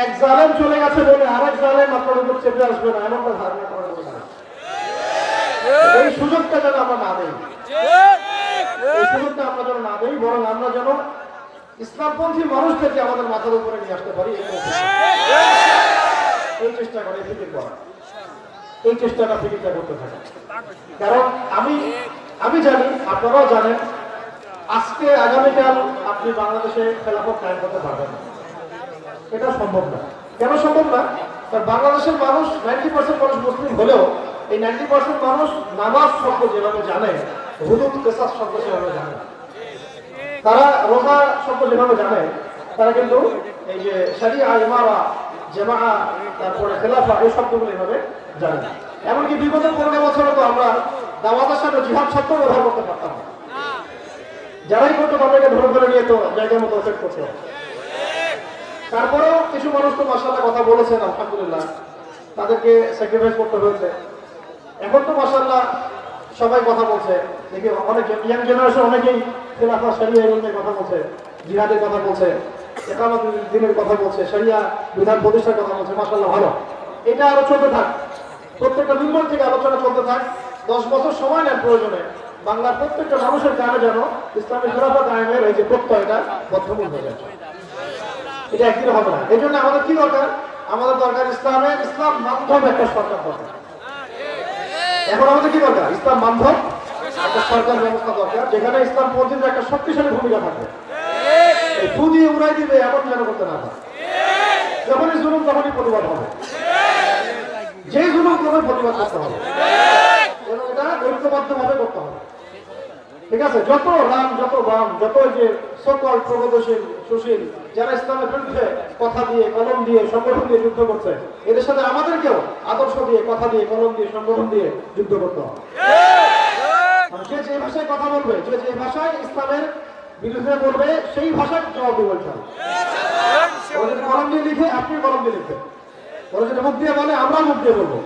এক জালেম চলে গেছে বলে আরেক জালেম আপনার উপর চেপে আসবে না, এমনটা ধারণা করা যাবে না। এই সুযোগটা যেন আমরা না দেই, এই সুযোগটা আমরা যেন না দেই, বরং আমরা যেন ইসলামপন্থী মানুষদেরকে আমাদের মাথার উপরে নিয়ে আসতে পারি। এই চেষ্টা করে ফিকির করা, এই চেষ্টাটা ফিকিরটা করতে থাকে। কারণ আমি জানি, আপনারাও জানেন, আজকে আগামীকাল আপনি বাংলাদেশে খেলাফত কায়েম করতে পারবেন না। এটা সম্ভব না। কেন সম্ভব না? কারণ বাংলাদেশের মানুষ 90% মানুষ মুসলিম হলেও এই 90% মানুষ নামাজ শব্দ যেভাবে জানে, হুদুদ কিসাস শব্দ সেভাবে জানে। তারা রোজা শব্দ যেভাবে জানে, তারা কিন্তু এই যে শরিয়া, ইমারা, জামাআ, তারপরে খেলাফা এই শব্দগুলো এভাবে জানে না। এমনকি বিগত 15 বছরে তো আমরা দাওয়াতের সাথে জিহাদ শব্দ ব্যবহার করতে পারতাম না। যারাই করতো তাদেরকে ধরে ধরে নিয়ে তো জায়গার মতো সেট করতে হবে। তারপরেও কিছু মানুষ তো মাশাআল্লাহ কথা বলেছেন, আলহামদুলিল্লাহ, তাদেরকে স্যাক্রিফাইস করতে হয়েছে। এখন তো মাশাআল্লাহ সবাই কথা বলছে, দেখি অনেক ইয়াং জেনারেশন অনেকেই খেলাফা, শরিয়া নিয়ে কথা বলছে, জিহাদের কথা বলছে, ইকামত দিনের কথা বলছে, শরিয়া বিধান প্রতিষ্ঠার কথা বলছে। মাশাআল্লাহ ভালো, এটা আরো চলতে থাক, প্রত্যেকটা মিম্বর থেকে আলোচনা চলতে থাক। 10 বছর সময় নেন প্রয়োজনে, বাংলার প্রত্যেকটা মানুষের কানে যেন ইসলামী খেলাফত কায়েমের এই যে প্রত্যয়টা বদ্ধমূল হয়ে যাচ্ছে। এটা একদিন হবে না। এই জন্য আমাদের কি দরকার? আমাদের দরকার ইসলাম বান্ধব একটা সরকার দরকার। এখন আমাদের কি দরকার? ইসলাম বান্ধব একটা সরকার ব্যবস্থা দরকার, যেখানে ইসলাম পন্থীদের একটা শক্তিশালী ভূমিকা থাকবে। এই ফু দিয়ে উড়াই দিবে এমন যেন করতে না পারে। যখনই জুলুম তখনই প্রতিবাদ হবে, যেই জুলুম তখনই প্রতিবাদ করতে হবে, এবং এটা ঐক্যবদ্ধভাবে করতে হবে। ঠিক আছে? যত রাম, যত বাম, যত যে সকল প্রগতিশীল সুশীল যারা ইসলামের বিরুদ্ধে কথা দিয়ে, কলম দিয়ে, সংগঠন দিয়ে যুদ্ধ করছে, এদের সাথে আমাদেরকেও আদর্শ দিয়ে, কথা দিয়ে, কলম দিয়ে, সংগঠন দিয়ে যুদ্ধ করতে হবে। যে যে ভাষায় কথা বলবে, যে যে ভাষায় ইসলামের বিরুদ্ধে বলবে, সেই ভাষায় জবাব দিয়ে বলতে হবে। ওরা যদি কলম দিয়ে লিখে, আপনি কলম দিয়ে লিখবেন। ওরা যদি মুখ দিয়ে বলে, আমরা মুখ দিয়ে বলবো।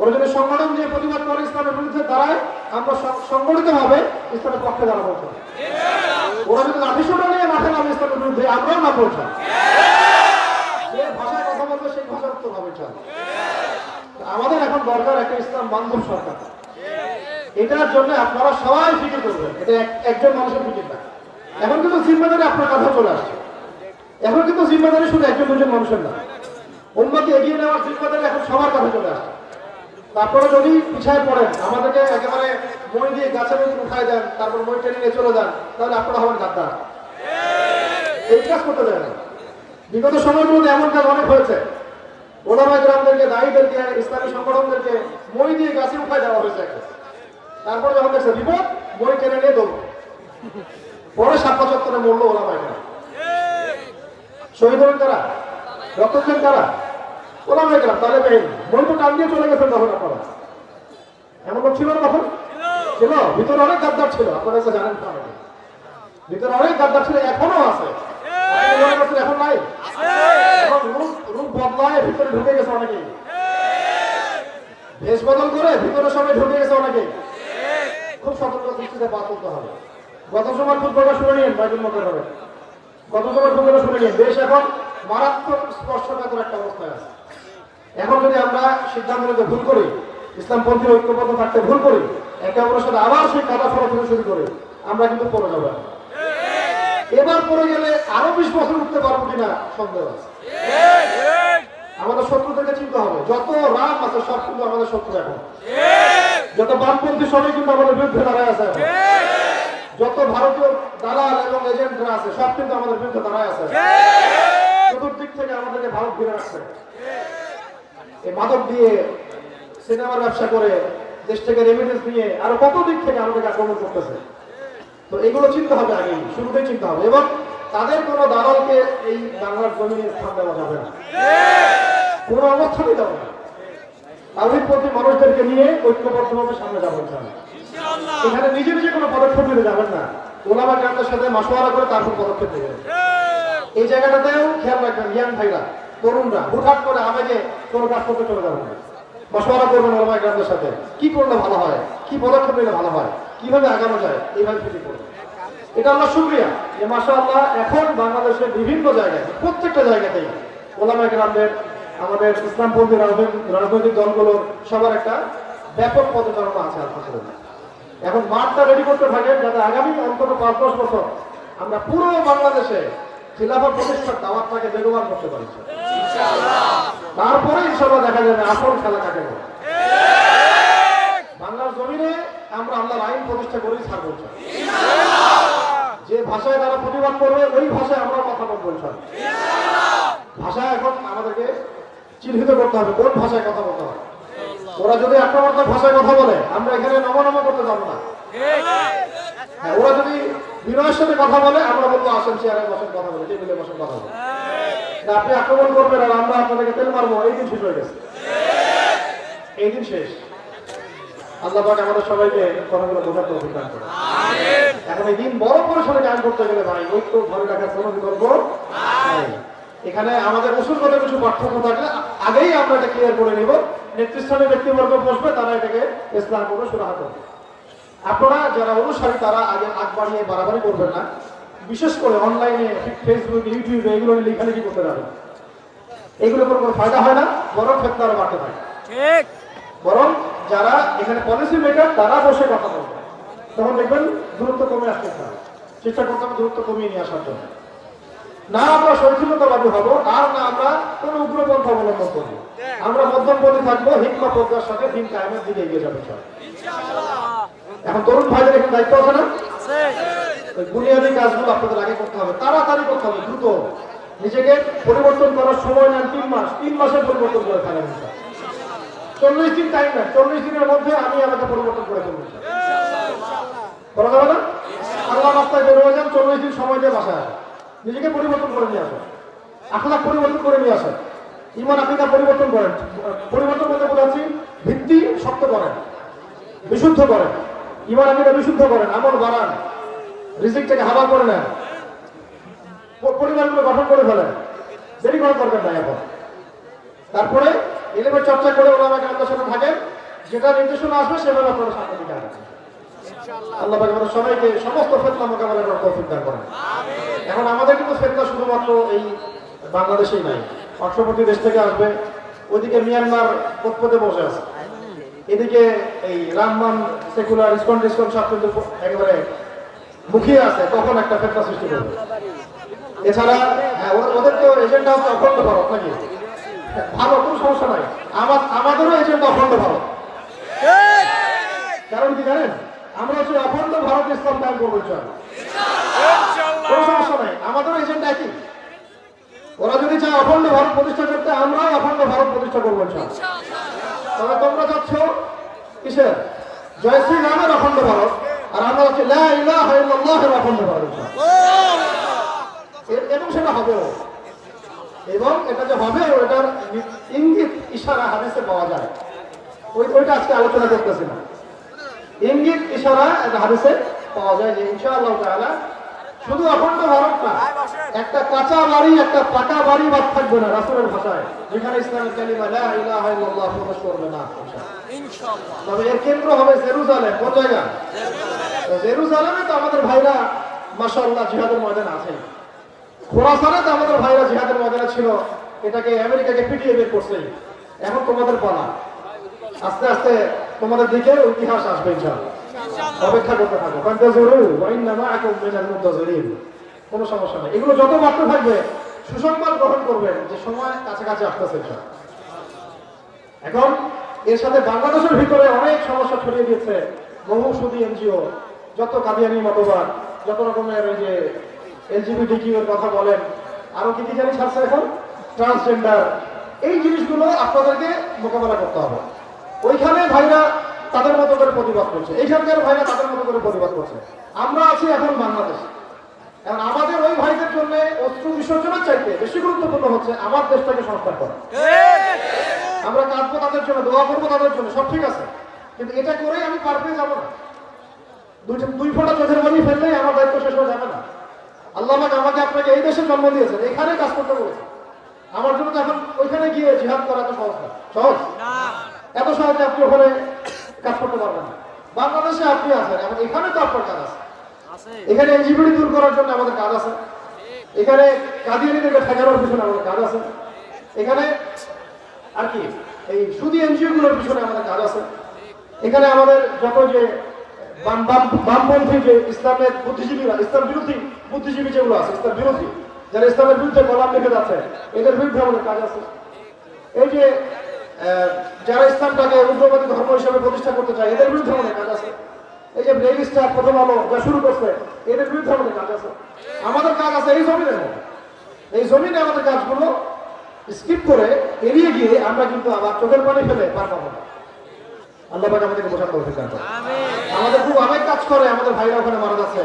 ওরা যদি সংগঠন দিয়ে প্রতিবাদ করে ইসলামের বিরুদ্ধে দাঁড়ায়, আমরা সংগঠিত ভাবে ইসলামের পক্ষে দাঁড়াবো। ওরা যদি লাঠিসোঁটা নিয়ে মাঠে নামে ইসলামের বিরুদ্ধে, আমরাও না বলছি। যে ভাষায় কথা বলবে সেই ভাষার উত্তর হবে। আমাদের এখন দরকার একটা ইসলাম বান্ধব সরকার। এটার জন্য আপনারা সবাই ফিকির করবেন। এটা একজন মানুষের ফিকির না। এখন কিন্তু জিম্মেদারি আপনার কাছে চলে আসছে। এখন কিন্তু জিম্মেদারি শুধু একজন দুজন মানুষের না, উম্মতকে এগিয়ে নেওয়ার জিম্মেদারি এখন সবার কাছে চলে আসছে। তারপরে যদি পিছায় পড়েন, আমাদেরকে একেবারে মই দিয়ে গাছের উপর উঠায় দেন, তারপর মই টেনে নিয়ে চলে যান, তাহলে আপনারা হবেন গাদ্দার। এই কাজ করতে দেয় না। বিগত সময়গুলোতে এমন কাজ অনেক হয়েছে। ওলামায়ে কেরামদেরকে, দায়ীদেরকে, ইসলামী সংগঠনদেরকে মই দিয়ে গাছে উঠায় দেওয়া হয়েছে। তারপরে যখন দেখছে বিপদ, মই টেনে নিয়ে দৌড়, পরে ৭৭ মরলো ওলামায়ে কেরাম। শহীদ হলেন কারা? রক্ত দিলেন কারা? ওলামায়ে কেরাম। তাহলে মই তো টান দিয়ে চলে গেছেন তখন আপনারা। এমন লোক ছিল না তখন? ছিল। ভিতরে অনেক গাদ্দার ছিল, আপনারা তো জানেন। ভিতরে অনেক গাদ্দার ছিল, এখনো আছে। এখন নাই, এখন রূপ বদলায় ভিতরে ঢুকে গেছে অনেকেই, বেশ বদল করে ভিতরে সবাই ঢুকে গেছে অনেকেই। খুব সতর্ক দৃষ্টিতে পা তুলতে হবে। গত সময় খুব প্রকাশ করে নিন বাইতুল মুকাররমে। গত সময় শুনে নিন, দেশ এখন মারাত্মক স্পর্শকাতর একটা অবস্থায় আছে। এখন যদি আমরা সিদ্ধান্ত নিতে ভুল করি, ইসলামপন্থী ঐক্যবদ্ধ থাকতে ভুল করি, একে অপরের সাথে আবার সেই কাদা ফেলা থেকে শুরু করি, আমরা কিন্তু পড়ে যাবো। এবার পড়ে গেলে আরো 20 বছর উঠতে পারবো কিনা সন্দেহ আছে। আমাদের শত্রুদেরকে চিন্তা হবে, যত রাম আছে সব কিন্তু আমাদের শত্রু এখন, যত বামপন্থী সবাই কিন্তু আমাদের বিরুদ্ধে দাঁড়ায় আছে, যত ভারতীয় দালাল এবং এজেন্টরা আছে সব কিন্তু আমাদের বিরুদ্ধে দাঁড়ায় আছে। চতুর্দিক থেকে আমাদেরকে ভারত ঘিরে রাখছে, এই মাদক দিয়ে, সিনেমার ব্যবসা করে, দেশ থেকে রেমিটেন্স নিয়ে আরো কত দিক থেকে আমাদেরকে আক্রমণ করতেছে। তো এগুলো চিন্তা হবে, আগে শুরুতেই চিন্তা হবে, এবং তাদের কোনো দালালকে এই বাংলার জমিনে স্থান দেওয়া যাবে না, কোনো অবস্থাতেই দেওয়া না। তাওহীদপন্থী মানুষদেরকে নিয়ে ঐক্যবদ্ধভাবে সামনে যাবেন। এখানে নিজে নিজে কোনো পদক্ষেপ নিতে যাবেন না, ওলামা কেরামদের সাথে মাশওয়ারা করে তারপর পদক্ষেপ নেবেন। এই জায়গাটাতেও খেয়াল রাখবেন, ইয়াং ভাইরা, তরুণরা হুটহাট করে আবেগে কোনো কাজ করতে চলে যাবেন না। মাশওয়ারা করবেন ওলামা কেরামদের সাথে, কি করলে ভালো হয়, কি পদক্ষেপ নিলে ভালো হয়, কিভাবে আগানো যায়, এইভাবে ফিরে করবেন। এটা আল্লাহ শুকরিয়া যে মাশাআল্লাহ এখন বাংলাদেশের বিভিন্ন জায়গায়, প্রত্যেকটা জায়গাতেই ওলামা কেরামদের, আমাদের ইসলামপন্থী রাজনৈতিক দলগুলোর সবার একটা ব্যাপক পদচারণা আছে আলহামদুলিল্লাহ। এখন মাঠটা রেডি করতে থাকেন, যাতে আগামী অন্তত 5-10 বছর আমরা পুরো বাংলাদেশে খিলাফত প্রতিষ্ঠার দাওয়াতটাকে বেগবান করতে পারি। তারপরে ইনশাআল্লাহ দেখা যাবে আসল খেলা কাকে বলে। বাংলার জমিনে আমরা আল্লাহর আইন প্রতিষ্ঠা করেই ছাড়বো। যে ভাষায় তারা প্রতিবাদ করবে ওই ভাষায় আমরা কথা বলবো। ভাষা এখন আমাদেরকে চিহ্নিত করতে হবে কোন ভাষায় কথা বলতে হবে। ওরা যদি আক্রমণাত্মক ভাষায় কথা বলে আমরা এখানে নমনম করতে যাবো না। ওরা যদি বিনয়ের সাথে কথা বলে আমরা বলবো আসেন চেয়ারে বসেন কথা বলে, টেবিলে বসেন কথা বলে। আপনি আক্রমণ করবেন আর আমরা আপনাদেরকে তেল মারবো, এই দিন শেষ হয়ে গেছে, এই দিন শেষ। আল্লাহ পাক আমাদের সবাইকে কথাগুলো বোঝার তৌফিক দান করুন। এখন এই দিন বড় পরিসরে কাজ করতে গেলে ভাই ঐক্য ধরে রাখার কোনো বিকল্প নাই। এখানে আমাদের উসুলগত কিছু পার্থক্য থাকলে আগেই আমরা এটা ক্লিয়ার করে নিব। নেতৃস্থানীয় ব্যক্তিবর্গ বসবে, তারা এটাকে ইসলাম করে সুরাহা করবে। আপনারা যারা অনুসারী তারা আগে আগ বাড়িয়ে বাড়াবাড়ি করবেন না, বিশেষ করে অনলাইনে ফেসবুক ইউটিউবে এগুলো লেখালেখি করতে যাবেন। এগুলো কোনো ফায়দা হয় না, বরং ফেতনা আরো বাড়তে থাকে। বরং যারা এখানে পলিসি মেকার তারা বসে কথা বলবে, তখন দেখবেন দূরত্ব কমে আসতে হবে। চেষ্টা করতে হবে দূরত্ব কমিয়ে নিয়ে আসার জন্য। না আমরা সহিষ্ণুতাবাদী হবো, আর না আমরা কোন উগ্রপন্থা অবলম্বন করবো। আমরা মধ্যমপন্থী থাকবো, হিকমা প্রজ্ঞার সাথে দিন কায়েমের দিকে এগিয়ে যাবে। এখন তরুণ ভাইদের এখানে দায়িত্ব আছে না? বুনিয়াদী কাজগুলো আপনাদের আগে করতে হবে, তাড়াতাড়ি করতে হবে, দ্রুত। নিজেকে পরিবর্তন করার সময় নেন 3 মাস, 3 মাসে পরিবর্তন করে ফেলেন। 40 দিন টাইম নেন, 40 দিনের মধ্যে আমি আমাকে পরিবর্তন করে ফেলবো। করা যাবে না? আল্লাহ রাস্তায় বেরোয় যান, 40 দিন সময় দিয়ে বাসায় আসেন, নিজেকে পরিবর্তন করে নিয়ে আসেন, আখলাক পরিবর্তন করে নিয়ে আসেন, ঈমান আকীদা পরিবর্তন করেন। পরিবর্তন করতে বলেছি, ভিত্তি শক্ত করেন, বিশুদ্ধ করেন, ঈমান আকীদা বিশুদ্ধ করেন, আমল বাড়ান, রিজিকটাকে হাওয়া করে নেন, পরিবারগুলো গঠন করে ফেলেন। দেরি করার দরকার নাই এখন। তারপরে ইলমের চর্চা করে ওলামা কেরামদের সাথে থাকেন, যেটা নির্দেশনা আসবে সেভাবে আপনারা সামনে দিকে আগান। আল্লাহ পাক আমাদের সবাইকে সমস্ত ফিতনা মোকাবেলা করার তৌফিক দান করেন। এখন আমাদের কিন্তু ফিতনা শুধুমাত্র এই বাংলাদেশেই নাই, পার্শ্ববর্তী দেশ থেকে আসবে। ওইদিকে মিয়ানমার পথপথে বসে আছে, এদিকে এই রামমান সেকুলার ইসকন সব কিন্তু একেবারে মুখিয়ে আছে, তখন একটা ফিতনা সৃষ্টি করবে। এছাড়া ওদের তো এজেন্ডা হচ্ছে অখণ্ড ভারত, নাকি? ভালো, কোনো সমস্যা নাই, আমাদেরও এজেন্ডা অখণ্ড ভারত। কারণ কি জানেন? আমরা হচ্ছে অখণ্ড ভারত ইসলাম কায়েম করবো, কোনো সমস্যা নাই, আমাদেরও এজেন্ডা একই। ওরা যদি চায় অখণ্ড ভারত প্রতিষ্ঠা করতে, আমরাও অখণ্ড ভারত প্রতিষ্ঠা করবো। তবে তোমরা যাচ্ছ কিসের? জয় শ্রী রামের অখণ্ড ভারত, আর আমরা হচ্ছে লা ইলাহা ইল্লাল্লাহের অখণ্ড ভারত। এবং সেটা হবেও, এবং এটা যে হবে ওটার ইঙ্গিত ইশারা হাদিসে পাওয়া যায়। ওইটা আজকে আলোচনা করতেছি না। ইঙ্গিত ইশারা একটা হাদিসে পাওয়া যায় যে ইনশাআল্লাহ তাআলা শুধু অখণ্ড ভারত না, একটা কাঁচা বাড়ি, একটা পাকা বাড়ি বাদ থাকবে না রাসূলের ভাষায়, যেখানে ইসলামের কালিমা লা ইলাহা ইল্লাল্লাহ প্রকাশ করবে না ইনশাআল্লাহ। তবে এর কেন্দ্র হবে জেরুজালেম। কোন জায়গা? জেরুজালেমে তো আমাদের ভাইরা মাশাআল্লাহ জিহাদের ময়দানে আছেন। খোরাসানে তো আমাদের ভাইরা জিহাদের ময়দানে ছিল, এটাকে আমেরিকাকে পিটিয়ে বের করছে। এখন তোমাদের পালা, আস্তে আস্তে তোমাদের দিকে ইতিহাস আসবে ইনশাআল্লাহ। অপেক্ষা করতে থাকো। ফান্তাজুরু ওয়া ইন্না মাআকুম মিনাল মুনতাজিরিন। কোনো সমস্যা নেই, এগুলো যত বাড়তে থাকবে সুসংবাদ গ্রহণ করবেন যে সময় কাছাকাছি আসতেছে। এখন এর সাথে বাংলাদেশের ভিতরে অনেক সমস্যা ছড়িয়ে দিয়েছে। বহু সুদী এনজিও, যত কাদিয়ানি মতবাদ, যত রকমের ওই যে এলজিবিটিকিউ এর কথা বলেন, আরো কি কি জানি ছাড়ছে এখন, ট্রান্সজেন্ডার, এই জিনিসগুলো আপনাদেরকে মোকাবেলা করতে হবে। ওইখানে ভাইরা তাদের মতো করে প্রতিবাদ করছে, এইখানকার ভাইরা তাদের মতো করে প্রতিবাদ করছে। আমরা আছি এখন বাংলাদেশ। এখন আমাদের ওই ভাইদের জন্য অস্ত্র বিসর্জনের চাইতে বেশি গুরুত্বপূর্ণ হচ্ছে আমার দেশটাকে সংস্কার করা। আমরা কাঁদবো তাদের জন্য, দোয়া করবো তাদের জন্য, সব ঠিক আছে, কিন্তু এটা করেই আমি পার পেয়ে যাবো না। দুই ফোঁটা চোখের পানি ফেললেই আমার দায়িত্ব শেষ হয়ে যাবে না। আল্লাহ আমাকে আপনাকে এই দেশে জন্ম দিয়েছেন, এখানে কাজ করতে বলেছেন। আমার জন্য তো এখন ওইখানে গিয়ে জিহাদ করা এত সহজ না, সহজ এত সহজে আপনি ওখানে কাজ করতে পারবেন না। বাংলাদেশে আপনি আছেন, এখন এখানে তো আপনার কাজ আছে। এখানে এনজিবিটি দূর করার জন্য আমাদের কাজ আছে, এখানে কাদিয়ানিদেরকে ঠেকানোর পিছনে আমাদের কাজ আছে, এখানে আর কি এই সুদী এনজিও গুলোর পিছনে আমাদের কাজ আছে, এখানে আমাদের যত যে বামপন্থী যে ইসলামের বুদ্ধিজীবীরা, ইসলাম বিরোধী বুদ্ধিজীবী যেগুলো আছে, ইসলাম বিরোধী যারা ইসলামের বিরুদ্ধে কলাম লিখে যাচ্ছে, এদের বিরুদ্ধে আমাদের কাজ আছে। এই যে যারা ইসলামটাকে উগ্রবাদী ধর্ম হিসেবে প্রতিষ্ঠা করতে চায়, এদের বিরুদ্ধে আমাদের কাজ আছে। এই যে রেজিস্টার প্রথম আলো যা শুরু করছে, এদের বিরুদ্ধে আমাদের কাজ আছে। আমাদের কাজ আছে এই জমিনের মধ্যে। এই জমিনে আমাদের কাজগুলো স্কিপ করে এড়িয়ে গিয়ে আমরা কিন্তু আবার চোখের পানি ফেলে পার পাবো না। আল্লাহ পাক আমাদেরকে বোঝার তৌফিক দান করুন। আমাদের খুব আবেগ কাজ করে, আমাদের ভাইরা ওখানে মারা যাচ্ছে।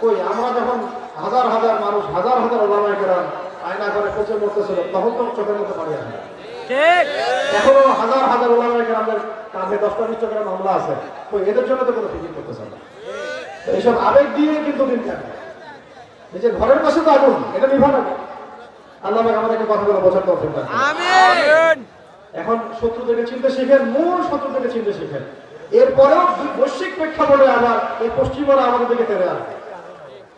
ওই আমরা যখন হাজার হাজার মানুষ, হাজার হাজার ওলামায়ে কেরাম আয়না করে পচে মরতেছিল, তখন তো চোখের মধ্যে পানি আসে। এখনো হাজার হাজার ওলামায়ে কেরামদের কাঁধে 10টা-20টা করে মামলা আছে। তো এদের জন্য তো কোনো ফিকির করতেছে না। এইসব আবেগ দিয়ে কিন্তু দিন কাটে। নিজের ঘরের পাশে তো আগুন, এটা নিভা না। আল্লাহ পাক আমাদেরকে কথাগুলো বোঝার তৌফিক দান করুন। আমিন। এখন শত্রু থেকে চিনতে শিখেন, মূল শত্রু থেকে চিনতে শিখেন। এরপরেও বৈশ্বিক প্রেক্ষাপটে আবার এই পশ্চিমরা আমাদের দিকে তেড়ে আসবে।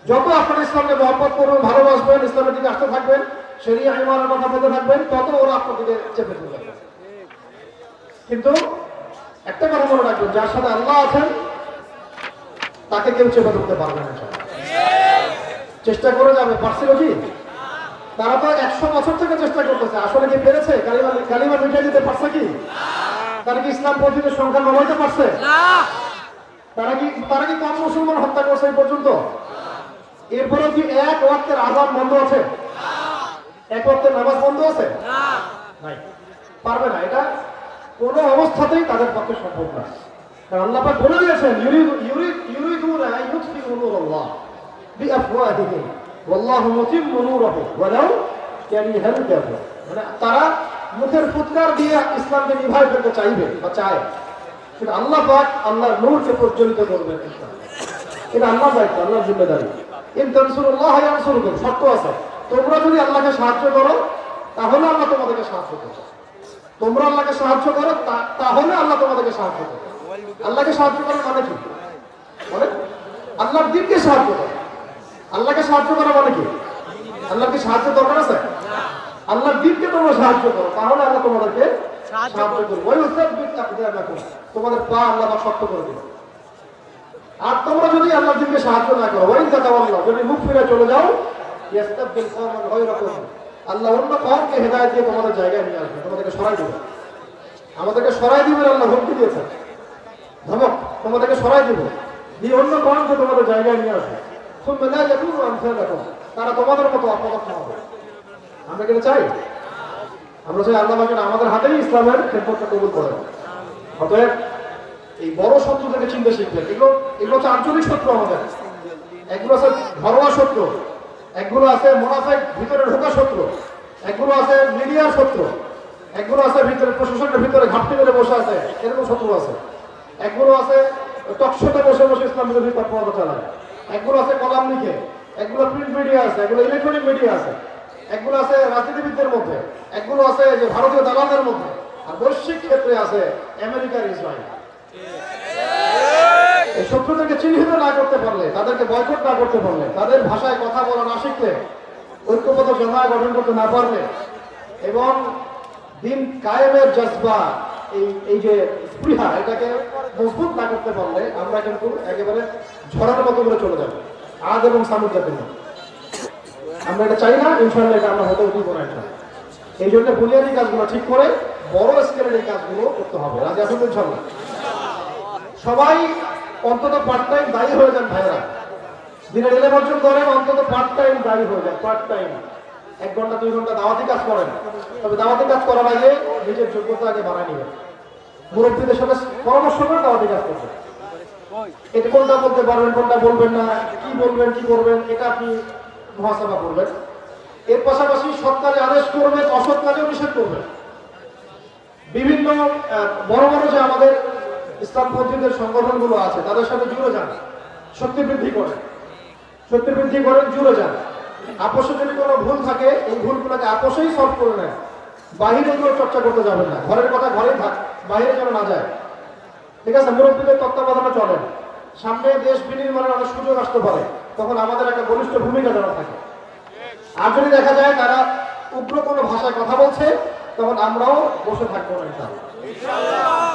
যত আপনারা ইসলামকে মহব্বত করবেন, ভালোবাসবেন, ইসলামের দিকে আসতে থাকবেন, শরিয়া ইমানের কথা বলতে থাকবেন, তত ওরা আপনার দিকে চেপে ধরবে। কিন্তু একটা কথা মনে রাখবেন, যার সাথে আল্লাহ আছেন তাকে কেউ চেপে ধরতে পারবে না। চেষ্টা করে যাবে, পারছিল কি? তারা তো 100 বছর থেকে চেষ্টা করতেছে, আসলে কি পেরেছে? কালিমা মিটিয়ে দিতে পারছে কি? তারা কি ইসলাম পন্থীদের সংখ্যা কমাইতে পারছে? তারা কি কম মুসলমান হত্যা করছে এই পর্যন্ত? এরপরেও কি এক ওয়াক্তের আযান বন্ধ আছে? এক ওয়াক্তের নামাজ বন্ধ আছে? নাই, পারবে না। এটা কোনো অবস্থাতেই তাদের পক্ষে সম্ভব না। কারণ আল্লাহ পাক বলে দিয়েছেন, ইউরিদুনা আন ইউতফিউ নূরাল্লাহ বিআফওয়াহিহিম ওয়াল্লাহু মুতিম্মু নূরিহি ওয়ালাউ কারিহাল কাফিরুন। মানে তারা মুখের ফুৎকার দিয়ে ইসলামকে নিভাই ফেলতে চাইবে বা চায়, কিন্তু আল্লাহ পাক আল্লাহর নূরকে প্রজ্বলিত করবেন। এটা আল্লাহর দায়িত্ব, আল্লাহর জিম্মেদারি। ইন তানসুরুল্লাহ ইয়ানসুরকুম, শর্ত আছে। তোমরা যদি আল্লাহকে সাহায্য করো তাহলে আল্লাহ তোমাদেরকে সাহায্য করবে। তোমরা আল্লাহকে সাহায্য করো তাহলে আল্লাহ তোমাদেরকে সাহায্য করবে। আল্লাহকে সাহায্য করার মানে কি? মানে আল্লাহর দ্বীনকে সাহায্য করা। আল্লাহকে সাহায্য করা মানে কি? আল্লাহকে সাহায্য দরকার আছে? আল্লাহর দ্বীনকে তোমরা সাহায্য করো, তাহলে আল্লাহ তোমাদেরকে সাহায্য করবে। ওই উসাব্বিত আকদামাকুম, তোমাদের পা আল্লাহ শক্ত করে দিবে। আর তোমরা যদি আল্লাহর দ্বীনকে সাহায্য না করো, ওয়াইন তাতাওয়াল্লাহ, যদি মুখ ফিরে চলে যাও, ইয়াস্তাবদিল কওমান গায়রাকুম, আল্লাহ অন্য কওমকে হেদায়েত দিয়ে তোমাদের জায়গায় নিয়ে আসবে, তোমাদেরকে সরাই দিবে। আমাদেরকে সরাই দিবেন, আল্লাহ হুমকি দিয়েছেন, ধমক, তোমাদেরকে সরাই দিবে, দিয়ে অন্য কওমকে তোমাদের জায়গায় নিয়ে আসবে। সুম্মা লা ইয়াকুনু আমসালাকুম, তারা তোমাদের মতো অপদার্থ হবে। আমরা কি চাই? আমরা চাই আল্লাহ পাক আমাদের হাতেই ইসলামের খেদমতটা কবুল করেন। অতএব এই বড় শত্রু থেকে চিনতে শিখবেন। এগুলো হচ্ছে আঞ্চলিক শত্রু আমাদের। এগুলো আছে ঘরোয়া শত্রু, একগুলো আছে মুনাফিক ভিতরে ঢোকা শত্রু, একগুলো আছে মিডিয়ার শত্রু, একগুলো আছে ভিতরে প্রশাসনের ভিতরে ঘাপটি মেরে বসে আছে, এরকম শত্রু আছে। একগুলো আছে টকশোতে বসে বসে ইসলাম বিরোধী তৎপরতা চালায়, একগুলো আছে কলাম লিখে, একগুলো প্রিন্ট মিডিয়া আছে, এগুলো ইলেকট্রনিক মিডিয়া আছে, একগুলো আছে রাজনীতিবিদদের মধ্যে, একগুলো আছে যে ভারতীয় দালালদের মধ্যে, আর বৈশ্বিক ক্ষেত্রে আছে আমেরিকার ইসরায়েল। এই শত্রুদেরকে চিহ্নিত না করতে পারলে, তাদেরকে বয়কট না করতে পারলে, তাদের ভাষায় কথা বলা না শিখলে ঐক্যবদ্ধ জমায়েত গঠন করতে না পারলে এবং দিন কায়েমের জজবা এই যে স্পৃহা এটাকে মজবুত না করতে পারলে আমরা কিন্তু একেবারে ঝড়ের মতো করে চলে যাবো আদ এবং সামুদ জাতির মতো। আমরা এটা চাই না, ইনশাআল্লাহ এটা আমরা হতে দিব না। এই জন্য বুনিয়াদী কাজগুলো ঠিক করে বড় স্কেলের এই কাজগুলো করতে হবে। রাজি আছেন ইনশাআল্লাহ? সবাই অন্তত পার্ট টাইম দায়ী হয়ে যান ভাইরা, দিনের 11 করেন, অন্তত পার্ট টাইম দায়ী হয়ে যান। পার্ট টাইম 1 ঘন্টা 2 ঘন্টা দাওয়াতি কাজ করেন, তবে দাওয়াতি কাজ করার আগে নিজের যোগ্যতা আগে বাড়ায় নেবেন। মুরব্বীদের সাথে পরামর্শ করে দাওয়াতি কাজ করবেন। এটা কোনটা বলতে পারবেন, কোনটা বলবেন না, কি বলবেন কি করবেন, এটা আপনি মহাসভা করবেন। এর পাশাপাশি সৎ কাজে আদেশ করবেন, অসৎ কাজেও নিষেধ করবেন। বিভিন্ন বড় বড় যে আমাদের ইসলামপন্থীদের সংগঠনগুলো আছে তাদের সাথে জুড়ে যান, শক্তি বৃদ্ধি করেন, জুড়ে যান। আপোষে যদি কোনো ভুল থাকে এই ভুলগুলোকে আপোষেই সলভ করে নেন, বাহিরে এগুলো চর্চা করতে যাবেন না। ঘরের কথা ঘরেই থাক, বাইরে যেন না যায়। ঠিক আছে? মুরব্বীদের তত্ত্বাবধানে চলেন। সামনে দেশ বিনির্মাণের অনেক সুযোগ আসতে পারে, তখন আমাদের একটা বলিষ্ঠ ভূমিকা যেন থাকে। আর যদি দেখা যায় তারা উগ্র কোনো ভাষায় কথা বলছে, তখন আমরাও বসে থাকবো না।